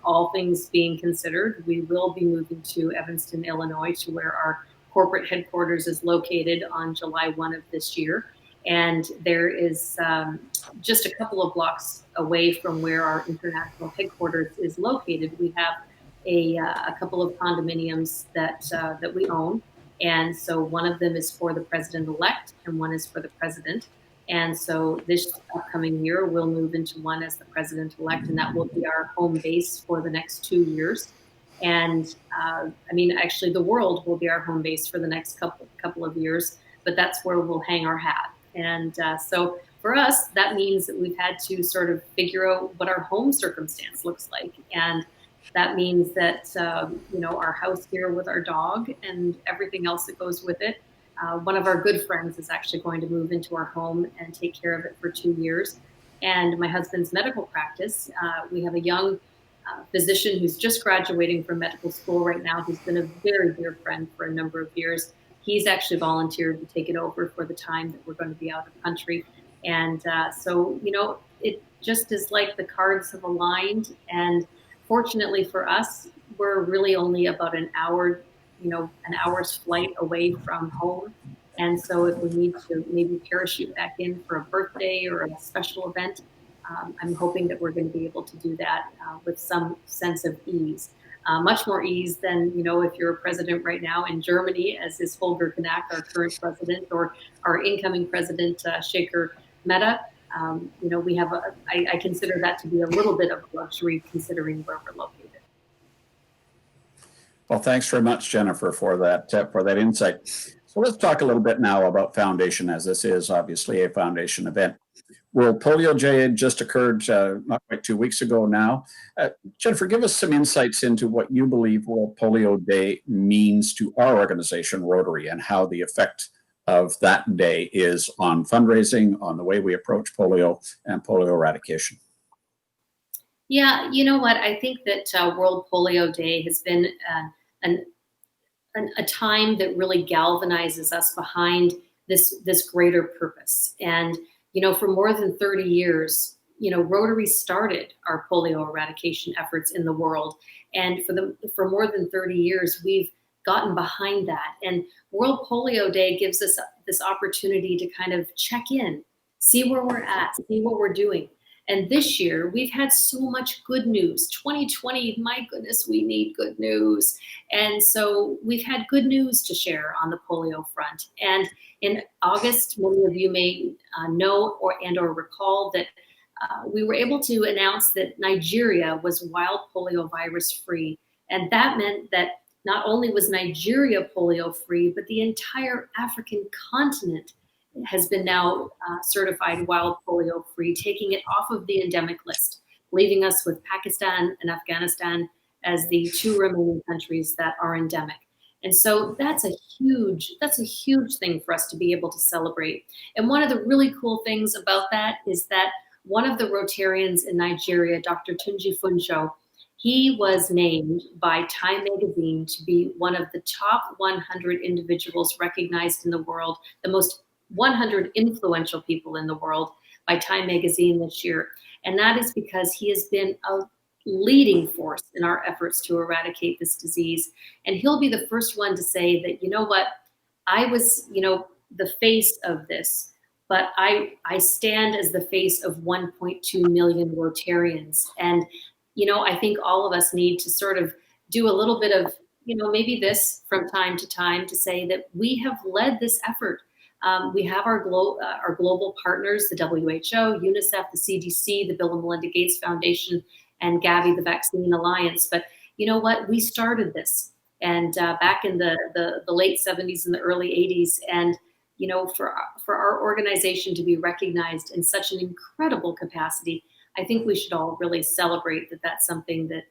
all things being considered, we will be moving to Evanston, Illinois, to where our corporate headquarters is located on July 1 of this year. And there is just a couple of blocks away from where our international headquarters is located. We have a couple of condominiums that we own. And so one of them is for the president-elect and one is for the president. And so this upcoming year, we'll move into one as the president-elect, and that will be our home base for the next 2 years. And actually the world will be our home base for the next couple of years, but that's where we'll hang our hat. And so for us, that means that we've had to sort of figure out what our home circumstance looks like. And that means that, our house here with our dog and everything else that goes with it One of our good friends is actually going to move into our home and take care of it for 2 years. And my husband's medical practice, we have a young physician who's just graduating from medical school right now, who's been a very dear friend for a number of years. He's actually volunteered to take it over for the time that we're going to be out of country. And so, it just is like the cards have aligned. And fortunately for us, we're really only about an hour's flight away from home. And so if we need to maybe parachute back in for a birthday or a special event, I'm hoping that we're going to be able to do that with some sense of ease. Much more ease than, if you're a president right now in Germany, as is Holger Knack, our current president, or our incoming president, Shaker Mehta. We have, I consider that to be a little bit of a luxury considering where we're located. Well, thanks very much, Jennifer, for that insight. So let's talk a little bit now about Foundation, as this is obviously a Foundation event. World Polio Day had just occurred not quite 2 weeks ago now. Jennifer, give us some insights into what you believe World Polio Day means to our organization, Rotary, and how the effect of that day is on fundraising, on the way we approach polio and polio eradication. Yeah, you know what? I think that World Polio Day has been a time that really galvanizes us behind this greater purpose. And for more than 30 years, Rotary started our polio eradication efforts in the world. And for more than 30 years, we've gotten behind that. And World Polio Day gives us this opportunity to kind of check in, see where we're at, see what we're doing. And this year, we've had so much good news. 2020, my goodness, we need good news. And so we've had good news to share on the polio front. And in August, many of you may know or recall that we were able to announce that Nigeria was wild polio virus free. And that meant that not only was Nigeria polio free, but the entire African continent has been now certified wild polio free, taking it off of the endemic list, leaving us with Pakistan and Afghanistan as the 2 remaining countries that are endemic. And so that's a huge thing for us to be able to celebrate. And one of the really cool things about that is that one of the Rotarians in Nigeria, Dr. Tunji Funcho, he was named by Time magazine to be one of the top 100 individuals recognized in the world, the most 100 influential people in the world by Time magazine this year. And that is because he has been a leading force in our efforts to eradicate this disease. And he'll be the first one to say that, I was, the face of this, but I stand as the face of 1.2 million Rotarians. And, I think all of us need to sort of do a little bit of, maybe this from time to time to say that we have led this effort. We have our global partners, the WHO, UNICEF, the CDC, the Bill and Melinda Gates Foundation, and Gavi, the Vaccine Alliance. But you know what? We started this, and back in the late 70s and the early 80s. And for our organization to be recognized in such an incredible capacity, I think we should all really celebrate that. That's something that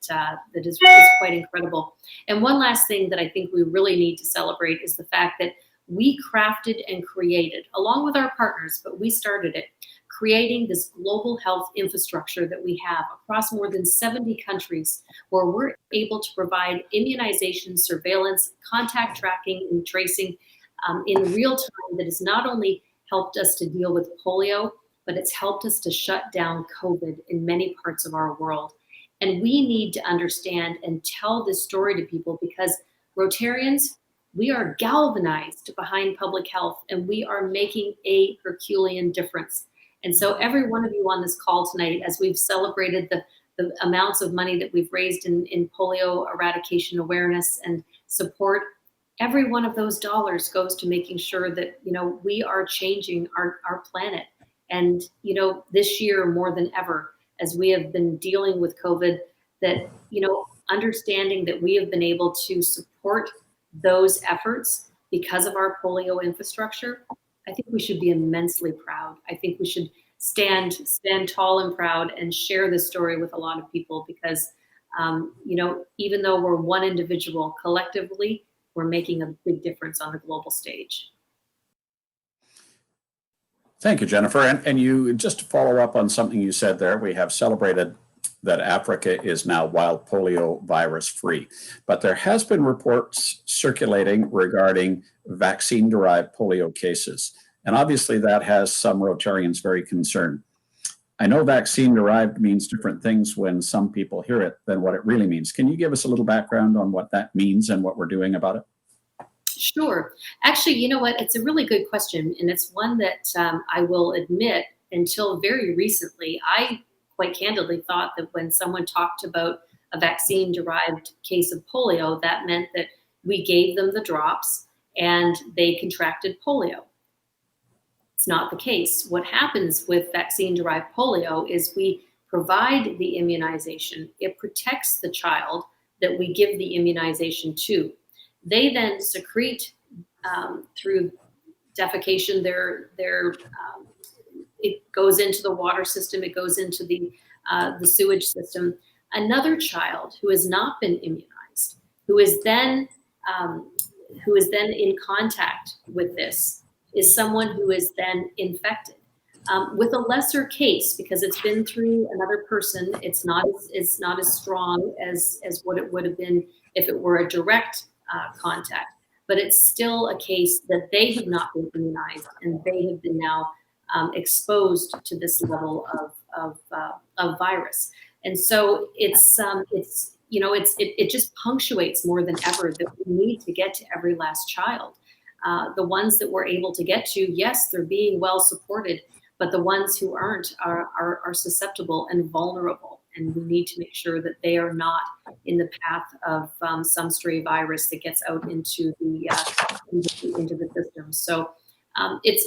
is quite incredible. And one last thing that I think we really need to celebrate is the fact that we crafted and created, along with our partners, but we started it, creating this global health infrastructure that we have across more than 70 countries, where we're able to provide immunization, surveillance, contact tracking, and tracing in real time that has not only helped us to deal with polio, but it's helped us to shut down COVID in many parts of our world. And we need to understand and tell this story to people, because Rotarians, we are galvanized behind public health, and we are making a Herculean difference. And so every one of you on this call tonight, as we've celebrated the amounts of money that we've raised in polio eradication awareness and support, every one of those dollars goes to making sure that, we are changing our planet. And, this year more than ever, as we have been dealing with COVID, that, understanding that we have been able to support those efforts because of our polio infrastructure, I think we should be immensely proud. I think we should stand tall and proud and share this story with a lot of people, because, even though we're one individual, collectively, we're making a big difference on the global stage. Thank you, Jennifer. And you, just to follow up on something you said there, we have celebrated that Africa is now wild polio virus free, but there has been reports circulating regarding vaccine-derived polio cases. And obviously that has some Rotarians very concerned. I know vaccine-derived means different things when some people hear it than what it really means. Can you give us a little background on what that means and what we're doing about it? Sure. Actually, you know what? It's a really good question. And it's one that I will admit, until very recently, I quite candidly thought that when someone talked about a vaccine-derived case of polio, that meant that we gave them the drops and they contracted polio. It's not the case. What happens with vaccine-derived polio is we provide the immunization. It protects the child that we give the immunization to. They then secrete through defecation. It goes into the water system. It goes into the sewage system. Another child who has not been immunized, who is then in contact with this, is someone who is then infected with a lesser case because it's been through another person. It's not as strong as what it would have been if it were a direct contact, but it's still a case that they have not been immunized and they have been now exposed to this level of virus. And so it just punctuates more than ever that we need to get to every last child. The ones that we're able to get to, yes, they're being well supported, but the ones who aren't are susceptible and vulnerable. And we need to make sure that they are not in the path of some stray virus that gets out into the system. So it's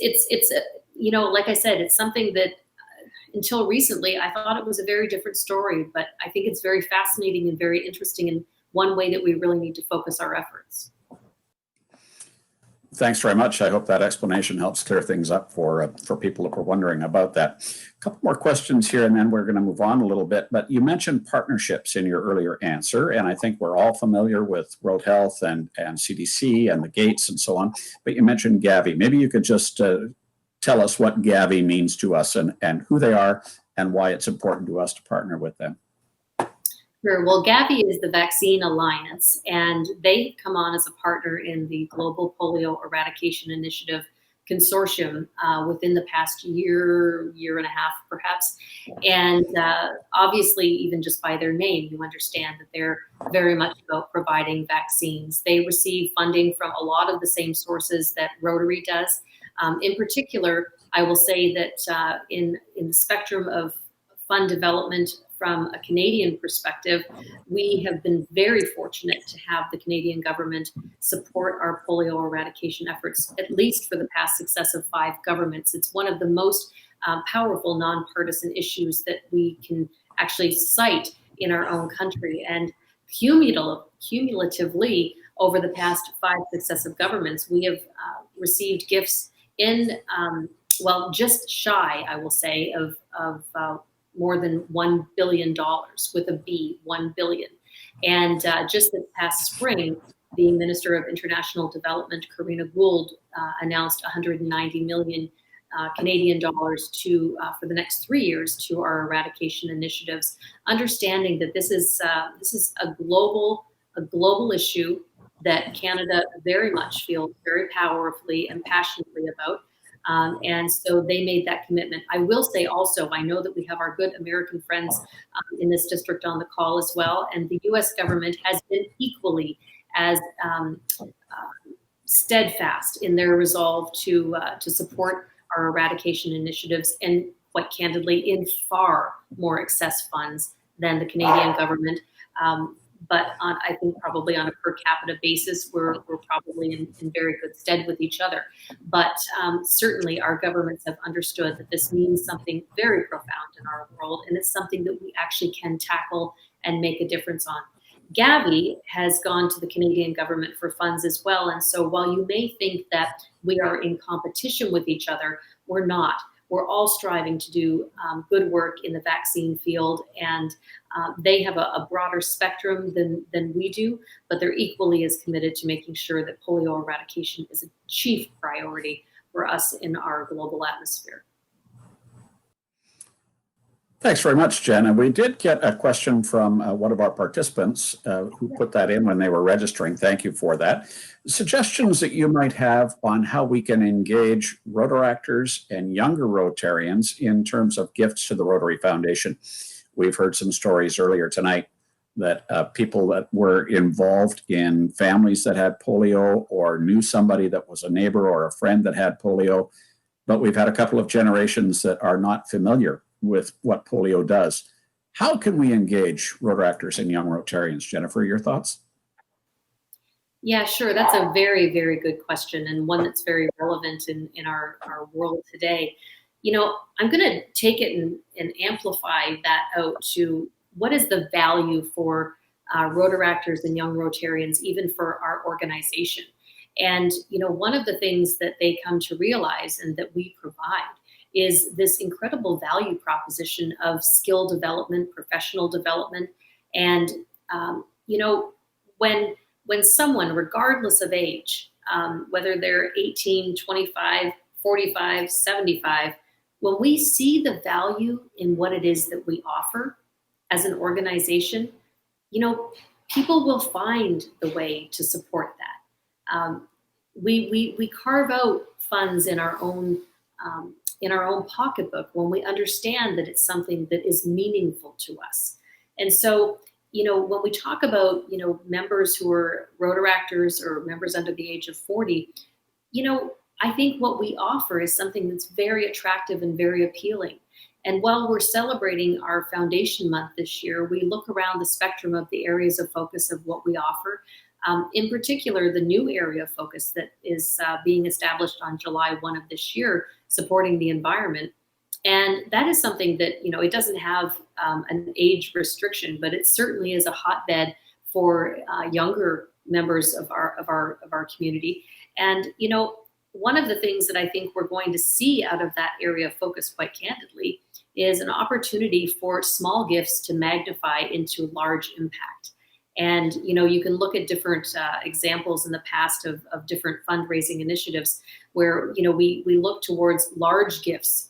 like I said, it's something that until recently I thought it was a very different story, but I think it's very fascinating and very interesting, and one way that we really need to focus our efforts. Thanks very much. I hope that explanation helps clear things up for people that were wondering about that. A couple more questions here, and then we're going to move on a little bit. But you mentioned partnerships in your earlier answer, and I think we're all familiar with World Health and CDC and the Gates and so on. But you mentioned Gavi. Maybe you could just tell us what Gavi means to us and who they are and why it's important to us to partner with them. Sure. Well, Gavi is the Vaccine Alliance, and they come on as a partner in the Global Polio Eradication Initiative Consortium within the past year and a half, perhaps. And obviously, even just by their name, you understand that they're very much about providing vaccines. They receive funding from a lot of the same sources that Rotary does. In particular, I will say that in the spectrum of fund development from a Canadian perspective, we have been very fortunate to have the Canadian government support our polio eradication efforts, at least for the past successive 5 governments. It's one of the most powerful nonpartisan issues that we can actually cite in our own country. And cumulatively, over the past 5 successive governments, we have received gifts in, just shy, I will say, of more than $1 billion with a B, 1 billion. And just this past spring, the Minister of International Development, Karina Gould, announced 190 million Canadian dollars for the next 3 years to our eradication initiatives, understanding that this is a global issue that Canada very much feels very powerfully and passionately about. And so they made that commitment. I will say also, I know that we have our good American friends in this district on the call as well, and the U.S. government has been equally as steadfast in their resolve to support our eradication initiatives, and quite candidly, in far more excess funds than the Canadian government. But I think probably on a per capita basis, we're probably in very good stead with each other. But certainly our governments have understood that this means something very profound in our world, and it's something that we actually can tackle and make a difference on. Gavi has gone to the Canadian government for funds as well. And so while you may think that we are in competition with each other, we're not. We're all striving to do good work in the vaccine field, and they have a broader spectrum than we do, but they're equally as committed to making sure that polio eradication is a chief priority for us in our global atmosphere. Thanks very much, Jen. And we did get a question from one of our participants who put that in when they were registering. Thank you for that. Suggestions that you might have on how we can engage Rotaractors and younger Rotarians in terms of gifts to the Rotary Foundation. We've heard some stories earlier tonight that people that were involved in families that had polio or knew somebody that was a neighbor or a friend that had polio, but we've had a couple of generations that are not familiar with what polio does. How can we engage Rotaractors and young Rotarians? Jennifer, your thoughts? Yeah, sure. That's a very, very good question, and one that's very relevant in our world today. You know, I'm going to take it and amplify that out to what is the value for Rotaractors and young Rotarians, even for our organization. And, you know, one of the things that they come to realize and that we provide is this incredible value proposition of skill development, professional development. And, you know, when someone, regardless of age, whether they're 18, 25, 45, 75, when we see the value in what it is that we offer as an organization, you know, people will find the way to support that. We carve out funds in our own pocketbook when we understand that it's something that is meaningful to us. And so, you know, when we talk about, you know, members who are Rotaractors or members under the age of 40, you know, I think what we offer is something that's very attractive and very appealing. And while we're celebrating our Foundation Month this year, we look around the spectrum of the areas of focus of what we offer. In particular, the new area of focus that is being established on July 1 of this year, supporting the environment. And that is something that, you know, it doesn't have an age restriction, but it certainly is a hotbed for younger members of our community. And, you know, one of the things that I think we're going to see out of that area of focus, quite candidly, is an opportunity for small gifts to magnify into large impact. And, you know, you can look at different examples in the past of different fundraising initiatives where, you know, we look towards large gifts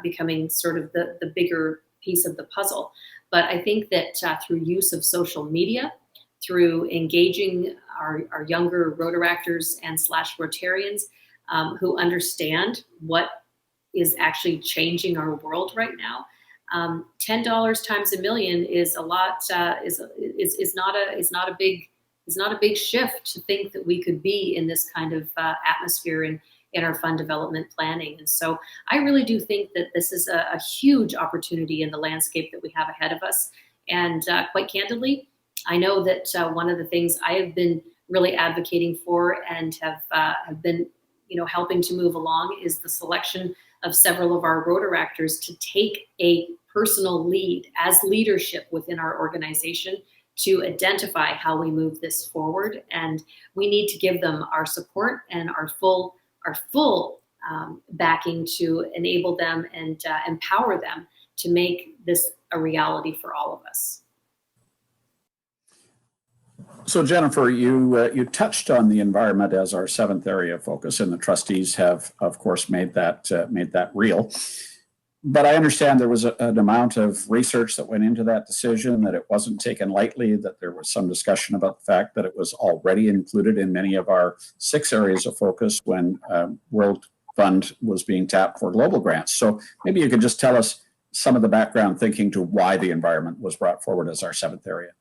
becoming sort of the bigger piece of the puzzle. But I think that through use of social media, through engaging our younger Rotaractors and / Rotarians who understand what is actually changing our world right now, $10 times a million is a lot. Is not a big shift to think that we could be in this kind of atmosphere in our fund development planning. And so I really do think that this is a huge opportunity in the landscape that we have ahead of us. And quite candidly, I know that one of the things I have been really advocating for and have been, you know, helping to move along is the selection of several of our Rotaractors to take a personal lead as leadership within our organization to identify how we move this forward. And we need to give them our support and our full backing to enable them and empower them to make this a reality for all of us. So Jennifer, you touched on the environment as our 7th area of focus, and the trustees have, of course, made that real. But I understand there was an amount of research that went into that decision, that it wasn't taken lightly, that there was some discussion about the fact that it was already included in many of our 6 areas of focus when World Fund was being tapped for global grants. So maybe you could just tell us some of the background thinking to why the environment was brought forward as our 7th area.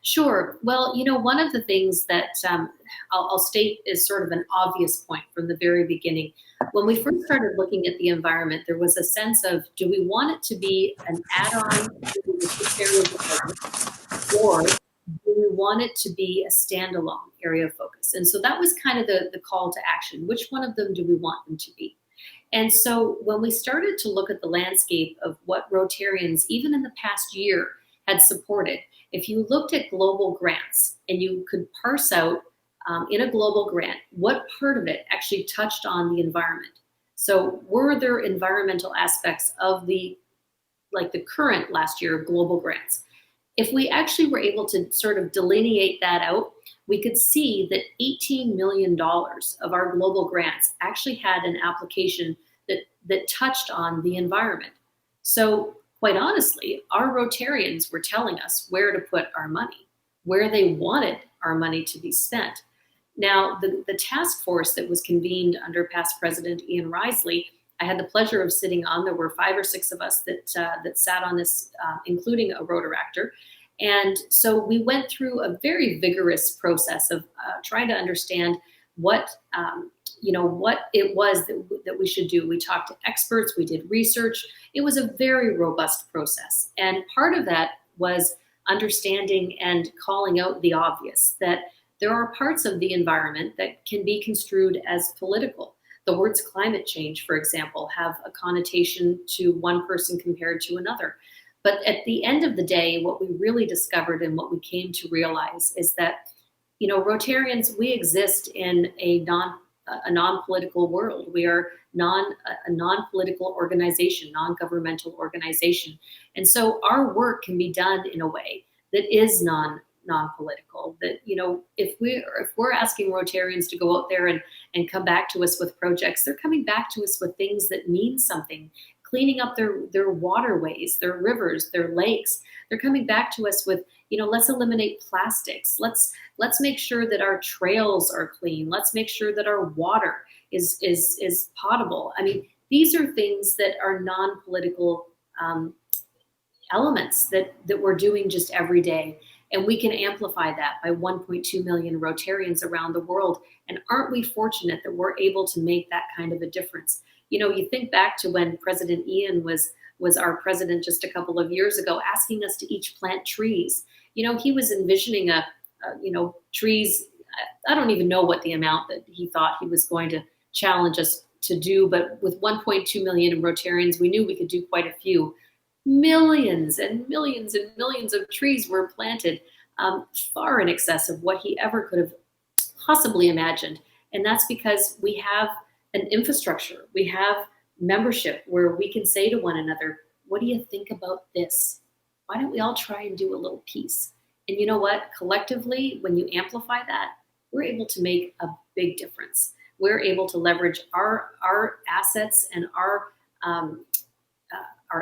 Sure. Well, you know, one of the things that I'll state is sort of an obvious point from the very beginning. When we first started looking at the environment, there was a sense of, do we want it to be an add-on to the 6 areas of focus, or do we want it to be a standalone area of focus? And so that was kind of the call to action. Which one of them do we want them to be? And so when we started to look at the landscape of what Rotarians, even in the past year, had supported, if you looked at global grants and you could parse out in a global grant, what part of it actually touched on the environment? So were there environmental aspects of the current last year global grants? if we actually were able to sort of delineate that out, we could see that $18 million of our global grants actually had an application that touched on the environment. So quite honestly, our Rotarians were telling us where to put our money, where they wanted our money to be spent. Now, the task force that was convened under past President Ian Risley, I had the pleasure of sitting on. There were 5 or 6 of us that sat on this, including a Rotaractor. And so we went through a very vigorous process of trying to understand what it was that we should do. We talked to experts, we did research. It was a very robust process. And part of that was understanding and calling out the obvious, that there are parts of the environment that can be construed as political. The words climate change, for example, have a connotation to one person compared to another. But at the end of the day, what we really discovered and what we came to realize is that, Rotarians, we exist in a non-political world. We are a non-political organization, non-governmental organization. And so our work can be done in a way that is non-political, that, if we're asking Rotarians to go out there and come back to us with projects, they're coming back to us with things that mean something, cleaning up their waterways, their rivers, their lakes. They're coming back to us with, let's eliminate plastics. Let's make sure that our trails are clean. Let's make sure that our water is potable. I mean, these are things that are non-political elements that we're doing just every day. And we can amplify that by 1.2 million Rotarians around the world. And aren't we fortunate that we're able to make that kind of a difference? You think back to when President Ian was our president just a couple of years ago, asking us to each plant trees. He was envisioning trees. I don't even know what the amount that he thought he was going to challenge us to do, but with 1.2 million Rotarians, we knew we could do quite a few. Millions and millions and millions of trees were planted, far in excess of what he ever could have possibly imagined. And that's because we have an infrastructure, we have membership where we can say to one another, what do you think about this? Why don't we all try and do a little piece? And you know what? Collectively, when you amplify that, we're able to make a big difference. We're able to leverage our assets and our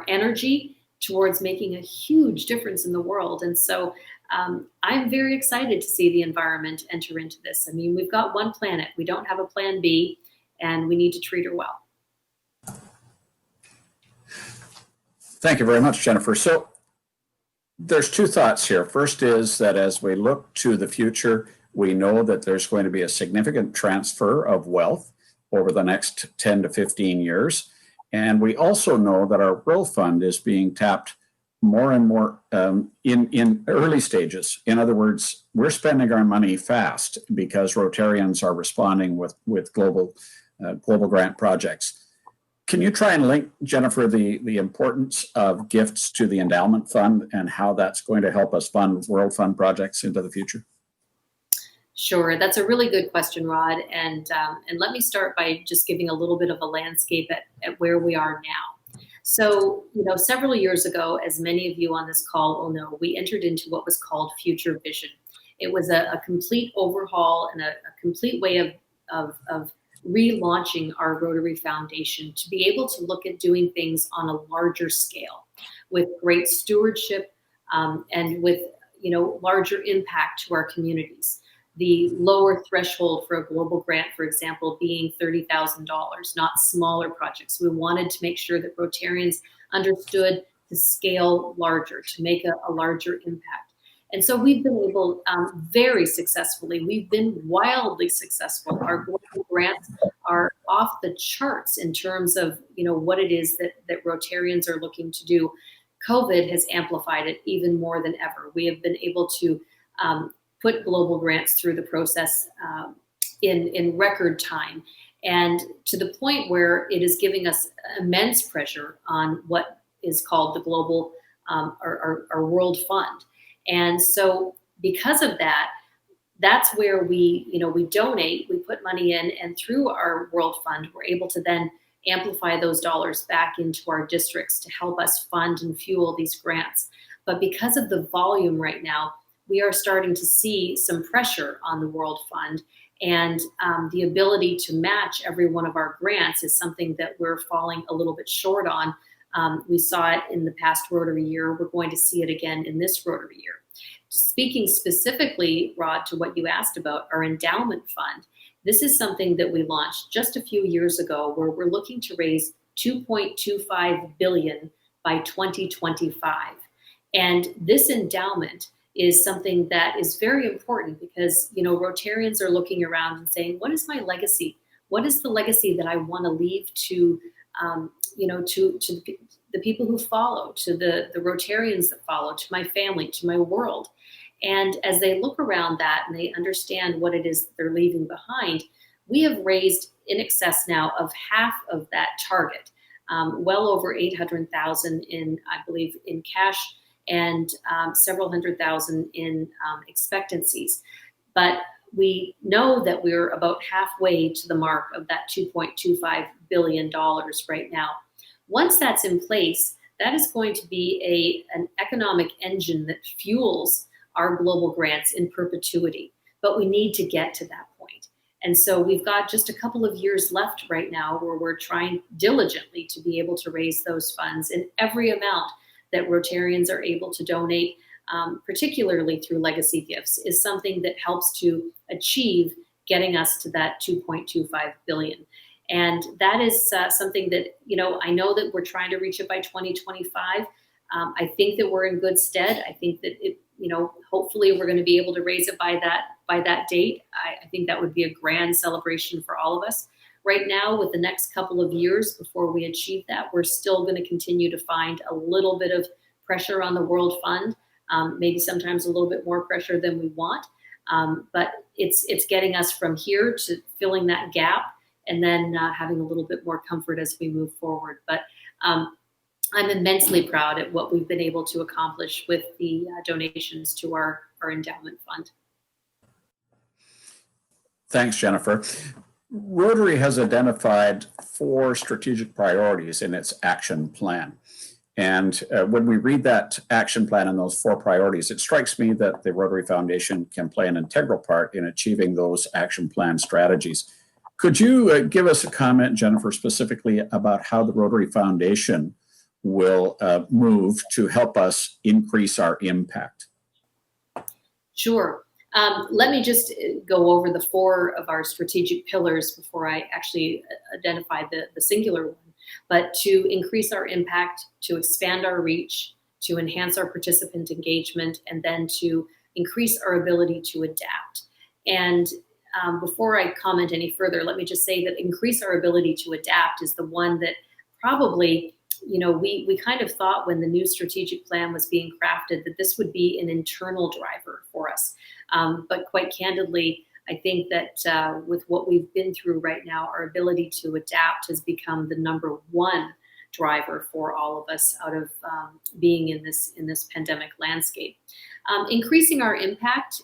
energy towards making a huge difference in the world. And so I'm very excited to see the environment enter into this. I mean, we've got one planet. We don't have a plan B, and we need to treat her well. Thank you very much, Jennifer. So there's 2 thoughts here. First is that as we look to the future, we know that there's going to be a significant transfer of wealth over the next 10 to 15 years. And we also know that our World Fund is being tapped more and more in early stages. In other words, we're spending our money fast because Rotarians are responding with global grant projects. Can you try and link, Jennifer, the importance of gifts to the endowment fund and how that's going to help us fund World Fund projects into the future? Sure, that's a really good question, Rod. And let me start by just giving a little bit of a landscape at where we are now. So, several years ago, as many of you on this call will know, we entered into what was called Future Vision. It was a complete overhaul and a complete way of relaunching our Rotary Foundation to be able to look at doing things on a larger scale with great stewardship and with larger impact to our communities. The lower threshold for a global grant, for example, being $30,000, not smaller projects. We wanted to make sure that Rotarians understood to scale larger, to make a larger impact. And so we've been able, very successfully, we've been wildly successful. Our global grants are off the charts in terms of, what it is that Rotarians are looking to do. COVID has amplified it even more than ever. We have been able to put global grants through the process in record time, and to the point where it is giving us immense pressure on what is called the global, our World Fund. And so because of that, that's where we donate, we put money in, and through our World Fund, we're able to then amplify those dollars back into our districts to help us fund and fuel these grants. But because of the volume right now, we are starting to see some pressure on the World Fund, and the ability to match every one of our grants is something that we're falling a little bit short on. We saw it in the past Rotary year. We're going to see it again in this Rotary year. Speaking specifically, Rod, to what you asked about, our endowment fund, this is something that we launched just a few years ago, where we're looking to raise $2.25 billion by 2025. And this endowment is something that is very important because, you know, Rotarians are looking around and saying, what is my legacy? What is the legacy that I want to leave to, you know, to the people who follow, to the Rotarians that follow, to my family, to my world? And as they look around that and they understand what it is that they're leaving behind, we have raised in excess now of half of that target, well over 800,000 in, I believe, in cash, and several hundred thousand in expectancies. But we know that we're about halfway to the mark of that $2.25 billion right now. Once that's in place, that is going to be an economic engine that fuels our global grants in perpetuity. But we need to get to that point. And so we've got just a couple of years left right now where we're trying diligently to be able to raise those funds in every amount that Rotarians are able to donate, particularly through legacy gifts, is something that helps to achieve getting us to that $2.25 billion. And that is something that, you know, I know that we're trying to reach it by 2025. I think that we're in good stead. I think that it, you know, hopefully we're going to be able to raise it by that date. I think that would be a grand celebration for all of us. Right now, with the next couple of years before we achieve that, we're still going to continue to find a little bit of pressure on the World Fund, maybe sometimes a little bit more pressure than we want. But it's getting us from here to filling that gap, and then having a little bit more comfort as we move forward. But I'm immensely proud at what we've been able to accomplish with the donations to our endowment fund. Thanks, Jennifer. Rotary has identified 4 strategic priorities in its action plan. And when we read that action plan and those 4 priorities, it strikes me that the Rotary Foundation can play an integral part in achieving those action plan strategies. Could you give us a comment, Jennifer, specifically about how the Rotary Foundation will move to help us increase our impact? Sure. Let me just go over the 4 of our strategic pillars before I actually identify the singular one. But to increase our impact, to expand our reach, to enhance our participant engagement, and then to increase our ability to adapt. And before I comment any further, let me just say that increase our ability to adapt is the one that probably, you know, we kind of thought when the new strategic plan was being crafted that this would be an internal driver for us. But quite candidly, I think that with what we've been through right now, our ability to adapt has become the #1 driver for all of us out of being in this pandemic landscape. Increasing our impact,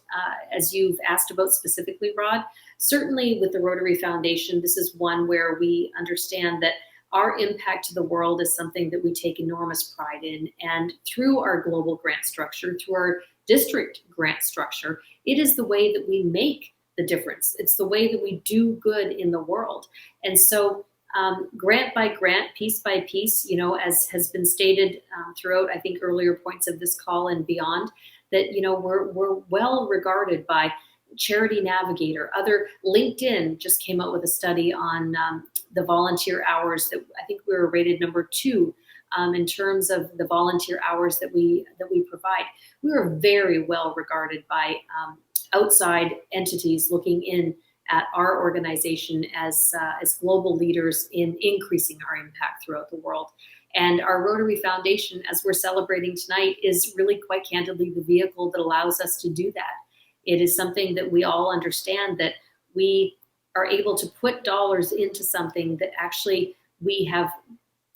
as you've asked about specifically, Rod, certainly with the Rotary Foundation, this is one where we understand that our impact to the world is something that we take enormous pride in. And through our global grant structure, through our district grant structure, it is the way that we make the difference. It's the way that we do good in the world. And so grant by grant, piece by piece, you know, as has been stated throughout, I think, earlier points of this call and beyond, that, you know, we're well regarded by Charity Navigator. Other LinkedIn just came out with a study on the volunteer hours that I think we were rated #2 in terms of the volunteer hours that we provide. We are very well regarded by outside entities looking in at our organization as global leaders in increasing our impact throughout the world. And our Rotary Foundation, as we're celebrating tonight, is really quite candidly the vehicle that allows us to do that. It is something that we all understand, that we are able to put dollars into something that actually we have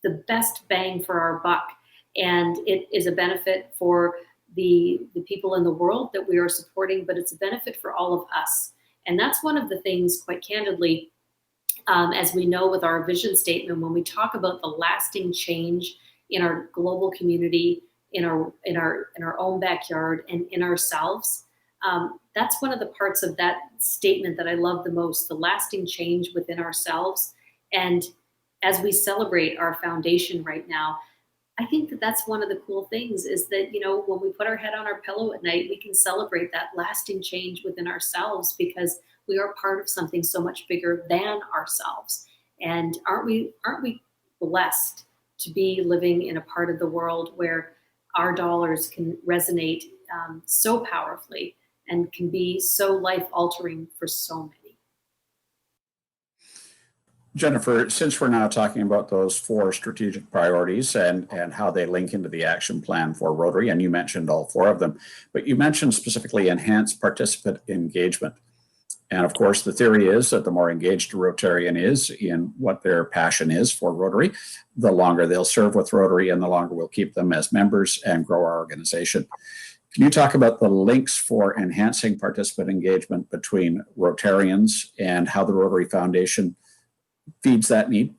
the best bang for our buck. And it is a benefit for the people in the world that we are supporting, but it's a benefit for all of us. And that's one of the things, quite candidly, as we know with our vision statement, when we talk about the lasting change in our global community, in our own backyard and in ourselves. That's one of the parts of that statement that I love the most, the lasting change within ourselves. And as we celebrate our foundation right now, I think that that's one of the cool things is that, when we put our head on our pillow at night, we can celebrate that lasting change within ourselves because we are part of something so much bigger than ourselves. And aren't we blessed to be living in a part of the world where our dollars can resonate so powerfully and can be so life altering for so many. Jennifer, since we're now talking about those 4 strategic priorities and how they link into the action plan for Rotary, and you mentioned all 4 of them, but you mentioned specifically enhanced participant engagement. And of course, the theory is that the more engaged a Rotarian is in what their passion is for Rotary, the longer they'll serve with Rotary and the longer we'll keep them as members and grow our organization. Can you talk about the links for enhancing participant engagement between Rotarians and how the Rotary Foundation feeds that need?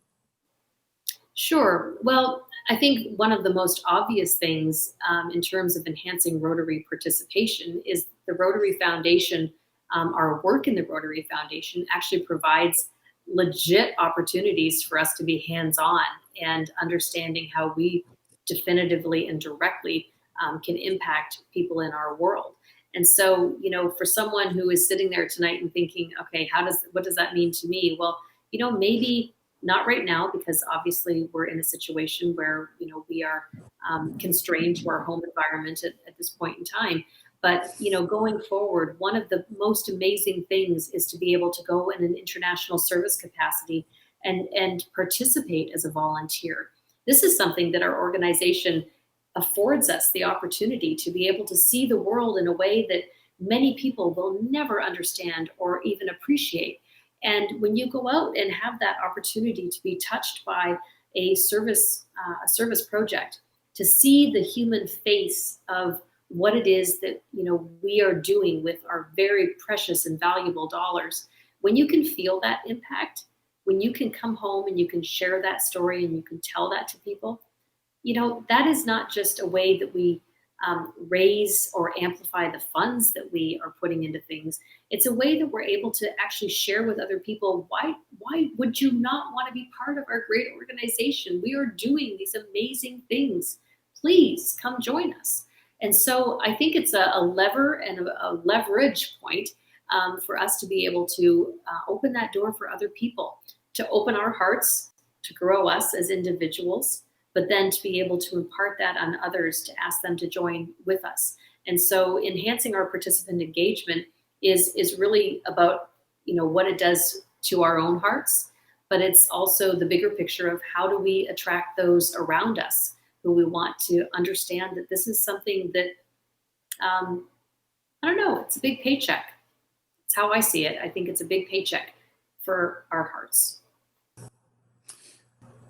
Sure. Well, I think one of the most obvious things in terms of enhancing Rotary participation is the Rotary Foundation, our work in the Rotary Foundation actually provides legit opportunities for us to be hands-on and understanding how we definitively and directly can impact people in our world. And so, for someone who is sitting there tonight and thinking, okay, what does that mean to me? Well, maybe not right now, because obviously we're in a situation where, we are constrained to our home environment at this point in time. But, going forward, one of the most amazing things is to be able to go in an international service capacity and participate as a volunteer. This is something that our organization affords us the opportunity to be able to see the world in a way that many people will never understand or even appreciate. And when you go out and have that opportunity to be touched by a service project, to see the human face of what it is that we are doing with our very precious and valuable dollars, when you can feel that impact, when you can come home and you can share that story and you can tell that to people, that is not just a way that we raise or amplify the funds that we are putting into things. It's a way that we're able to actually share with other people, why would you not want to be part of our great organization? We are doing these amazing things. Please come join us. And so I think it's a lever and a leverage point for us to be able to open that door for other people, to open our hearts, to grow us as individuals, but then to be able to impart that on others, to ask them to join with us. And so enhancing our participant engagement is really about, what it does to our own hearts, but it's also the bigger picture of how do we attract those around us who we want to understand that this is something that, I don't know, it's a big paycheck. It's how I see it. I think it's a big paycheck for our hearts.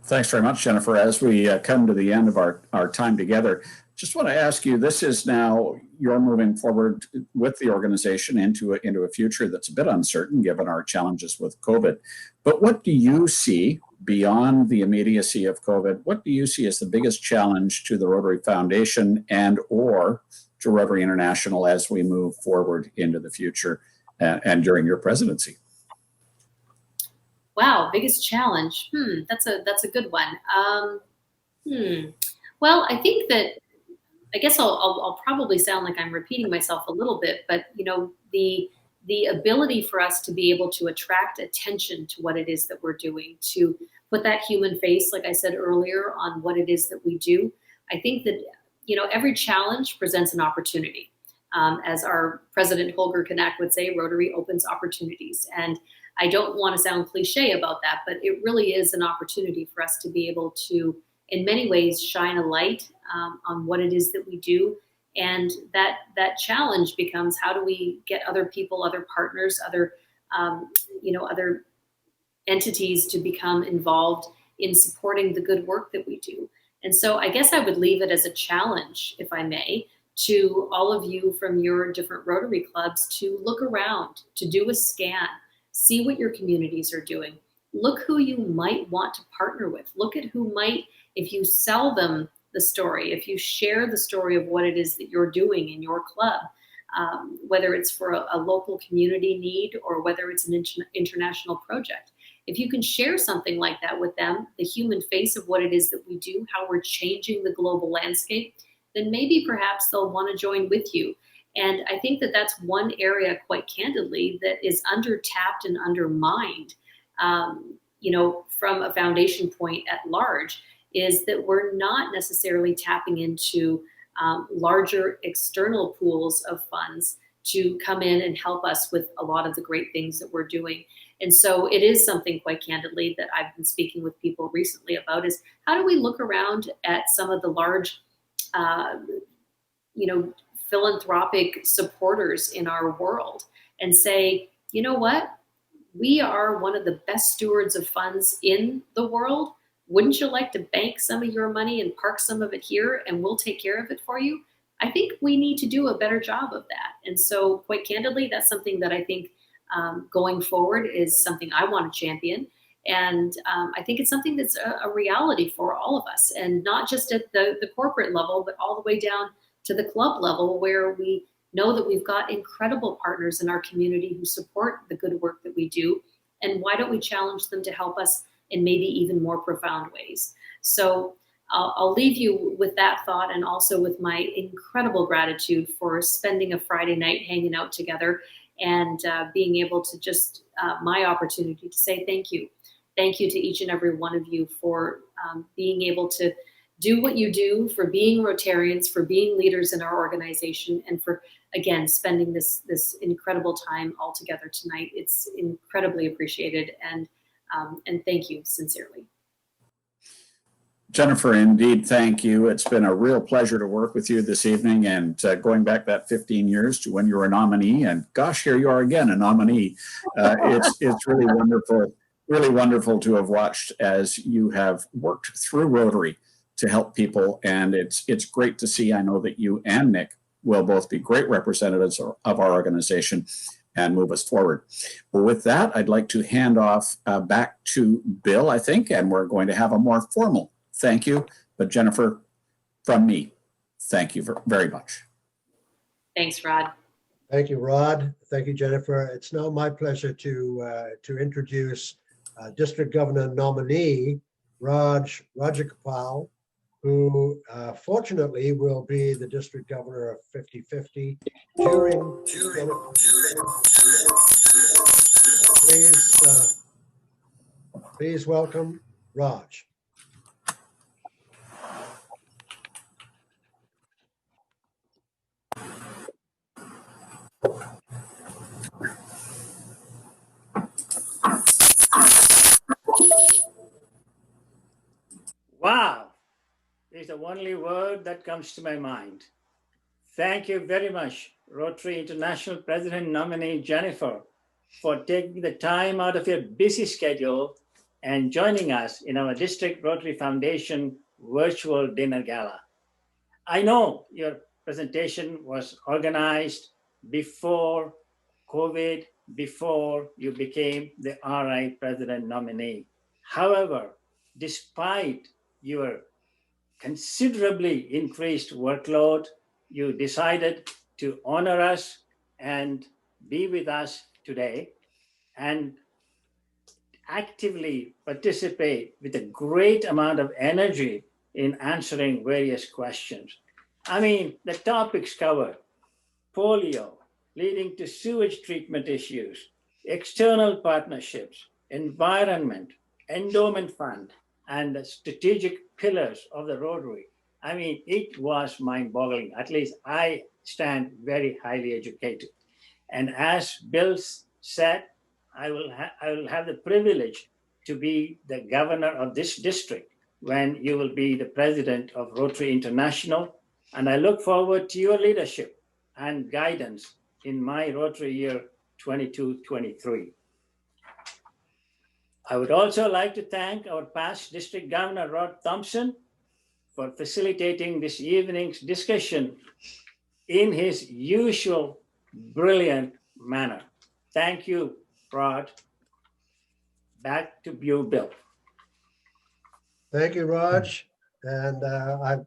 Thanks very much, Jennifer. As we come to the end of our time together, just want to ask you, this is now, you're moving forward with the organization into a future that's a bit uncertain given our challenges with COVID. But what do you see beyond the immediacy of COVID? What do you see as the biggest challenge to the Rotary Foundation and or to Rotary International as we move forward into the future and during your presidency? Wow, biggest challenge. That's a good one. Well, I think that, I guess I'll probably sound like I'm repeating myself a little bit, but the ability for us to be able to attract attention to what it is that we're doing, to put that human face, like I said earlier, on what it is that we do. I think that every challenge presents an opportunity. As our president Holger Kanak would say, Rotary opens opportunities. And I don't want to sound cliche about that, but it really is an opportunity for us to be able to, in many ways, shine a light on what it is that we do. And that challenge becomes, how do we get other people, other partners, other entities to become involved in supporting the good work that we do. And so I guess I would leave it as a challenge, if I may, to all of you from your different Rotary clubs to look around, to do a scan, see what your communities are doing. Look who you might want to partner with. Look at who might, if you sell them the story, if you share the story of what it is that you're doing in your club, whether it's for a local community need or whether it's an international project, if you can share something like that with them, the human face of what it is that we do, how we're changing the global landscape, then maybe perhaps they'll want to join with you. And I think that that's one area, quite candidly, that is under-tapped and undermined, from a foundation point at large, is that we're not necessarily tapping into larger external pools of funds to come in and help us with a lot of the great things that we're doing. And so it is something, quite candidly, that I've been speaking with people recently about, is how do we look around at some of the large, philanthropic supporters in our world and say, you know what, we are one of the best stewards of funds in the world. Wouldn't you like to bank some of your money and park some of it here, and we'll take care of it for you? I think we need to do a better job of that. And so, quite candidly, that's something that I think going forward is something I want to champion. And I think it's something that's a reality for all of us, and not just at the corporate level, but all the way down to the club level, where we know that we've got incredible partners in our community who support the good work that we do. And why don't we challenge them to help us in maybe even more profound ways? So I'll leave you with that thought, and also with my incredible gratitude for spending a Friday night hanging out together and being able to just my opportunity to say thank you. Thank you to each and every one of you for being able to do what you do, for being Rotarians, for being leaders in our organization, and for, again, spending this incredible time all together tonight. It's incredibly appreciated, and thank you sincerely. Jennifer, indeed, thank you. It's been a real pleasure to work with you this evening, and going back that 15 years to when you were a nominee, and gosh, here you are again, a nominee. It's really wonderful to have watched as you have worked through Rotary to help people, and it's great to see. I know that you and Nick will both be great representatives of our organization and move us forward. Well, with that, I'd like to hand off back to Bill, I think, and we're going to have a more formal thank you. But Jennifer, from me, thank you very much. Thanks, Rod. Thank you, Rod. Thank you, Jennifer. It's now my pleasure to introduce District Governor nominee Roger Kapal, who fortunately will be the District Governor of 50/50 during. Please welcome Raj. Wow is the only word that comes to my mind. Thank you very much, Rotary International President nominee Jennifer, for taking the time out of your busy schedule and joining us in our District Rotary Foundation virtual dinner gala. I know your presentation was organized before COVID, before you became the RI President nominee. However, despite your considerably increased workload, you decided to honor us and be with us today and actively participate with a great amount of energy in answering various questions. I mean, the topics covered: polio, leading to sewage treatment issues, external partnerships, environment, endowment fund, and the strategic pillars of the Rotary. I mean, it was mind-boggling. At least I stand very highly educated. And as Bill said, I will have the privilege to be the governor of this district when you will be the president of Rotary International. And I look forward to your leadership and guidance in my Rotary year 22-23. I would also like to thank our past district governor, Rod Thompson, for facilitating this evening's discussion in his usual brilliant manner. Thank you, Rod. Back to you, Bill. Thank you, Raj. And I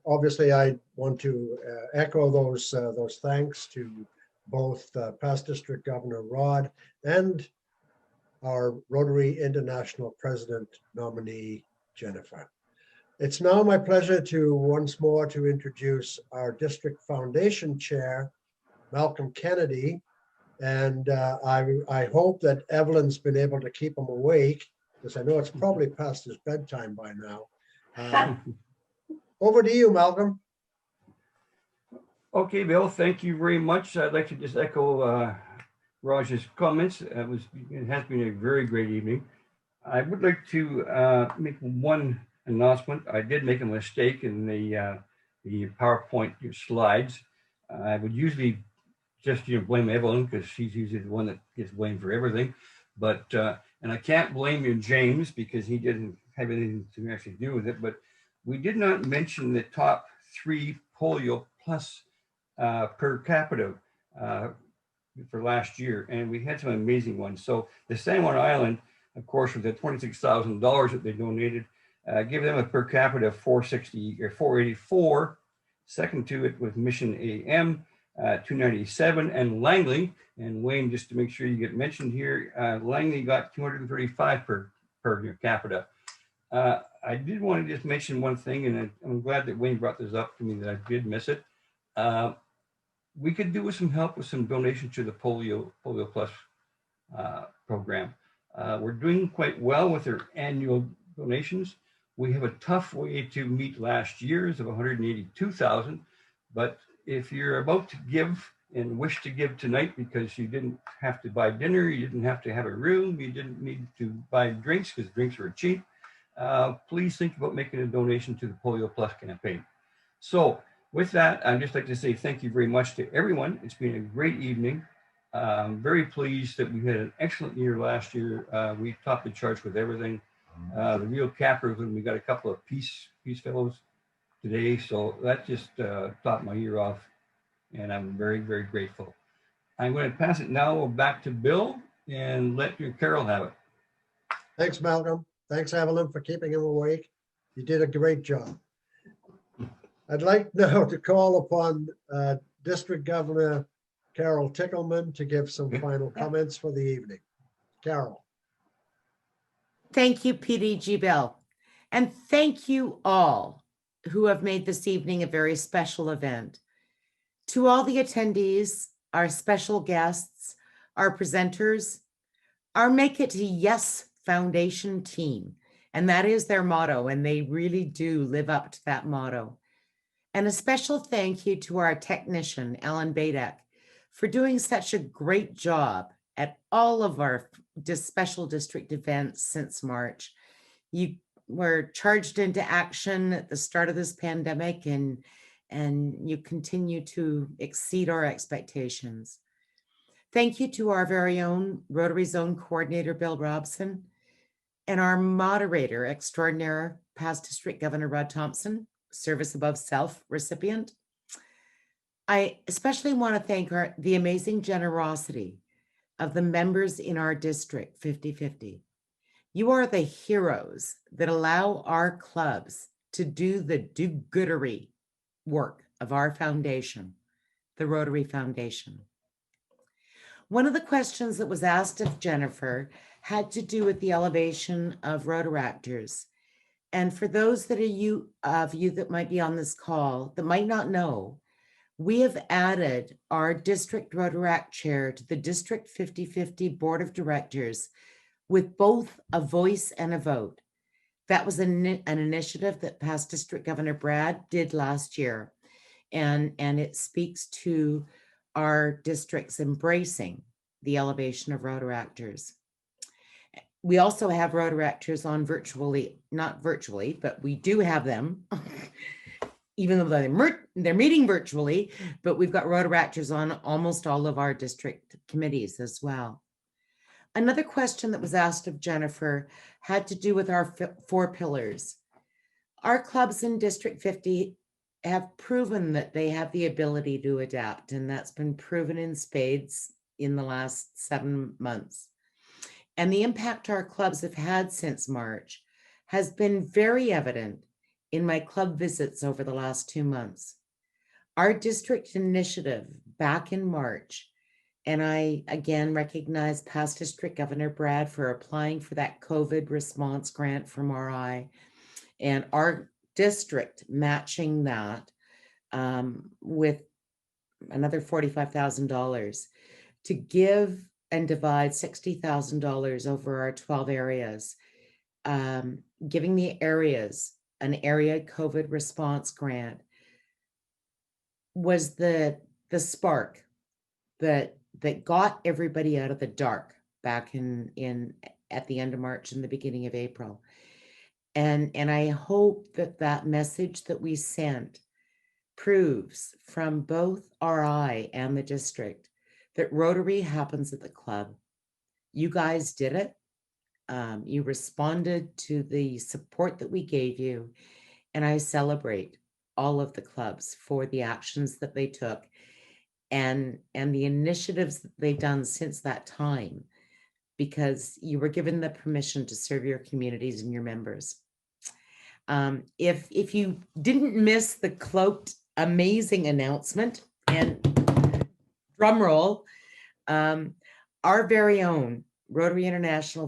want to echo those thanks to both past District Governor Rod and our Rotary International President nominee, Jennifer. It's now my pleasure to once more to introduce our District Foundation Chair, Malcolm Kennedy. And I hope that Evelyn's been able to keep him awake, because I know it's probably past his bedtime by now. Over to you, Malcolm. Okay, Bill, thank you very much. I'd like to just echo Raj's comments. It has been a very great evening. I would like to make one announcement. I did make a mistake in the PowerPoint slides. I would usually just blame Evelyn, because she's usually the one that gets blamed for everything. But and I can't blame you, James, because he didn't have anything to actually do with it. But we did not mention the top 3 polio plus per capita for last year, and we had some amazing ones. So the San Juan Island, of course, with the $26,000 that they donated, give them a per capita of 460 or 484. Second to it was Mission AM, 297, and Langley, and Wayne, just to make sure you get mentioned here, Langley got 235 per capita. I did want to just mention one thing, and I'm glad that Wayne brought this up to me, that I did miss it. We could do with some help with some donations to the Polio Plus program. We're doing quite well with their annual donations. We have a tough way to meet last year's of 182,000, but if you're about to give and wish to give tonight because you didn't have to buy dinner, you didn't have to have a room, you didn't need to buy drinks because drinks are cheap, please think about making a donation to the Polio Plus campaign. So with that, I'd just like to say thank you very much to everyone. It's been a great evening. I'm very pleased that we had an excellent year last year. We topped the charts with everything. The real cappers, and we got a couple of peace fellows today. So that just topped my year off, and I'm very, very grateful. I'm going to pass it now back to Bill and let your Carol have it. Thanks, Malcolm. Thanks, Evelyn, for keeping him awake. You did a great job. I'd like now to call upon District Governor Carol Tickleman to give some final comments for the evening. Carol. Thank you, PDG Bill. And thank you all who have made this evening a very special event. To all the attendees, our special guests, our presenters, our Make It to Yes Foundation team, and that is their motto, and they really do live up to that motto. And a special thank you to our technician, Alan Badek, for doing such a great job at all of our special district events since March. You were charged into action at the start of this pandemic, and you continue to exceed our expectations. Thank you to our very own Rotary Zone Coordinator, Bill Robson, and our moderator extraordinaire, past District Governor Rod Thompson, Service Above Self recipient. I especially want to thank the amazing generosity of the members in our district 50/50. You are the heroes that allow our clubs to do the do-goodery work of our foundation, the Rotary Foundation. One of the questions that was asked of Jennifer had to do with the elevation of Rotaractors. And for those of you that might be on this call that might not know, we have added our district Rotaract chair to the District 50/50 Board of Directors with both a voice and a vote. That was an initiative that past District Governor Brad did last year. And it speaks to our districts embracing the elevation of Rotaractors. We also have Rotaractors on not virtually, but we do have them, even though they're meeting virtually, but we've got Rotaractors on almost all of our district committees as well. Another question that was asked of Jennifer had to do with our 4 pillars. Our clubs in District 50 have proven that they have the ability to adapt, and that's been proven in spades in the last 7 months. And the impact our clubs have had since March has been very evident in my club visits over the last 2 months. Our district initiative back in March, and I again recognize past district governor Brad for applying for that COVID response grant from RI, and our district matching that with another $45,000 to give and divide $60,000 over our 12 areas, giving the areas an area COVID response grant was the spark that got everybody out of the dark back in at the end of March and the beginning of April. And I hope that message that we sent proves from both RI and the district that Rotary happens at the club. You guys did it. You responded to the support that we gave you, and I celebrate all of the clubs for the actions that they took and the initiatives that they've done since that time, because you were given the permission to serve your communities and your members. If you didn't miss the cloaked amazing announcement, and drum roll, our very own Rotary International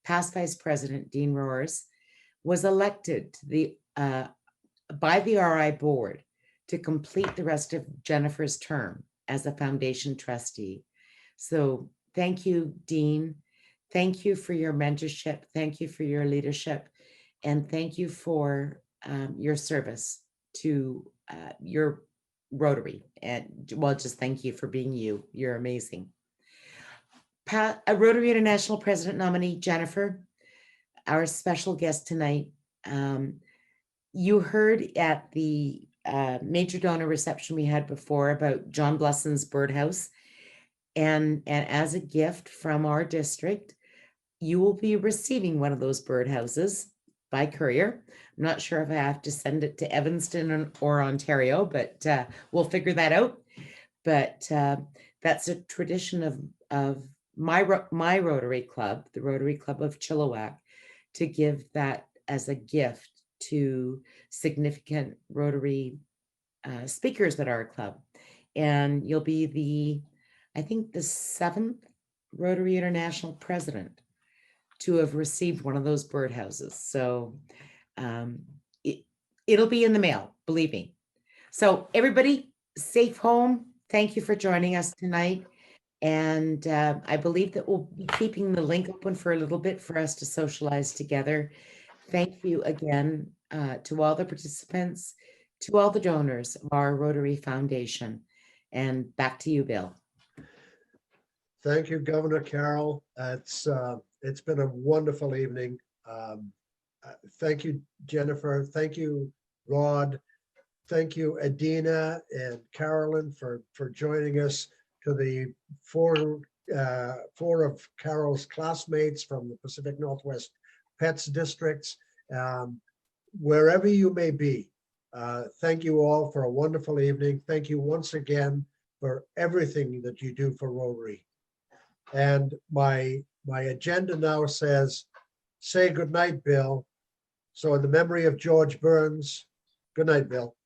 past Vice President Dean Roars was elected to by the RI board to complete the rest of Jennifer's term as a foundation trustee. So thank you, Dean. Thank you for your mentorship. Thank you for your leadership. And thank you for your service to your Rotary. And well, just thank you for being you. You're amazing. A Rotary International President nominee, Jennifer, our special guest tonight. You heard at the major donor reception we had before about John Blesson's birdhouse. And as a gift from our district, you will be receiving one of those birdhouses by courier. I'm not sure if I have to send it to Evanston or Ontario, but we'll figure that out. But that's a tradition of my Rotary Club, the Rotary Club of Chilliwack, to give that as a gift to significant Rotary speakers at our club. And you'll be I think the 7th Rotary International president to have received one of those birdhouses. So it'll be in the mail, believe me. So everybody, safe home. Thank you for joining us tonight. And I believe that we'll be keeping the link open for a little bit for us to socialize together. Thank you again to all the participants, to all the donors of our Rotary Foundation. And back to you, Bill. Thank you, Governor Carroll. It's been a wonderful evening. Thank you, Jennifer. Thank you, Rod. Thank you, Adina and Carolyn for joining us, to the four of Carol's classmates from the Pacific Northwest Pets districts. Wherever you may be, thank you all for a wonderful evening. Thank you once again for everything that you do for Rotary. And my agenda now says, say goodnight, Bill. So in the memory of George Burns, good night, Bill.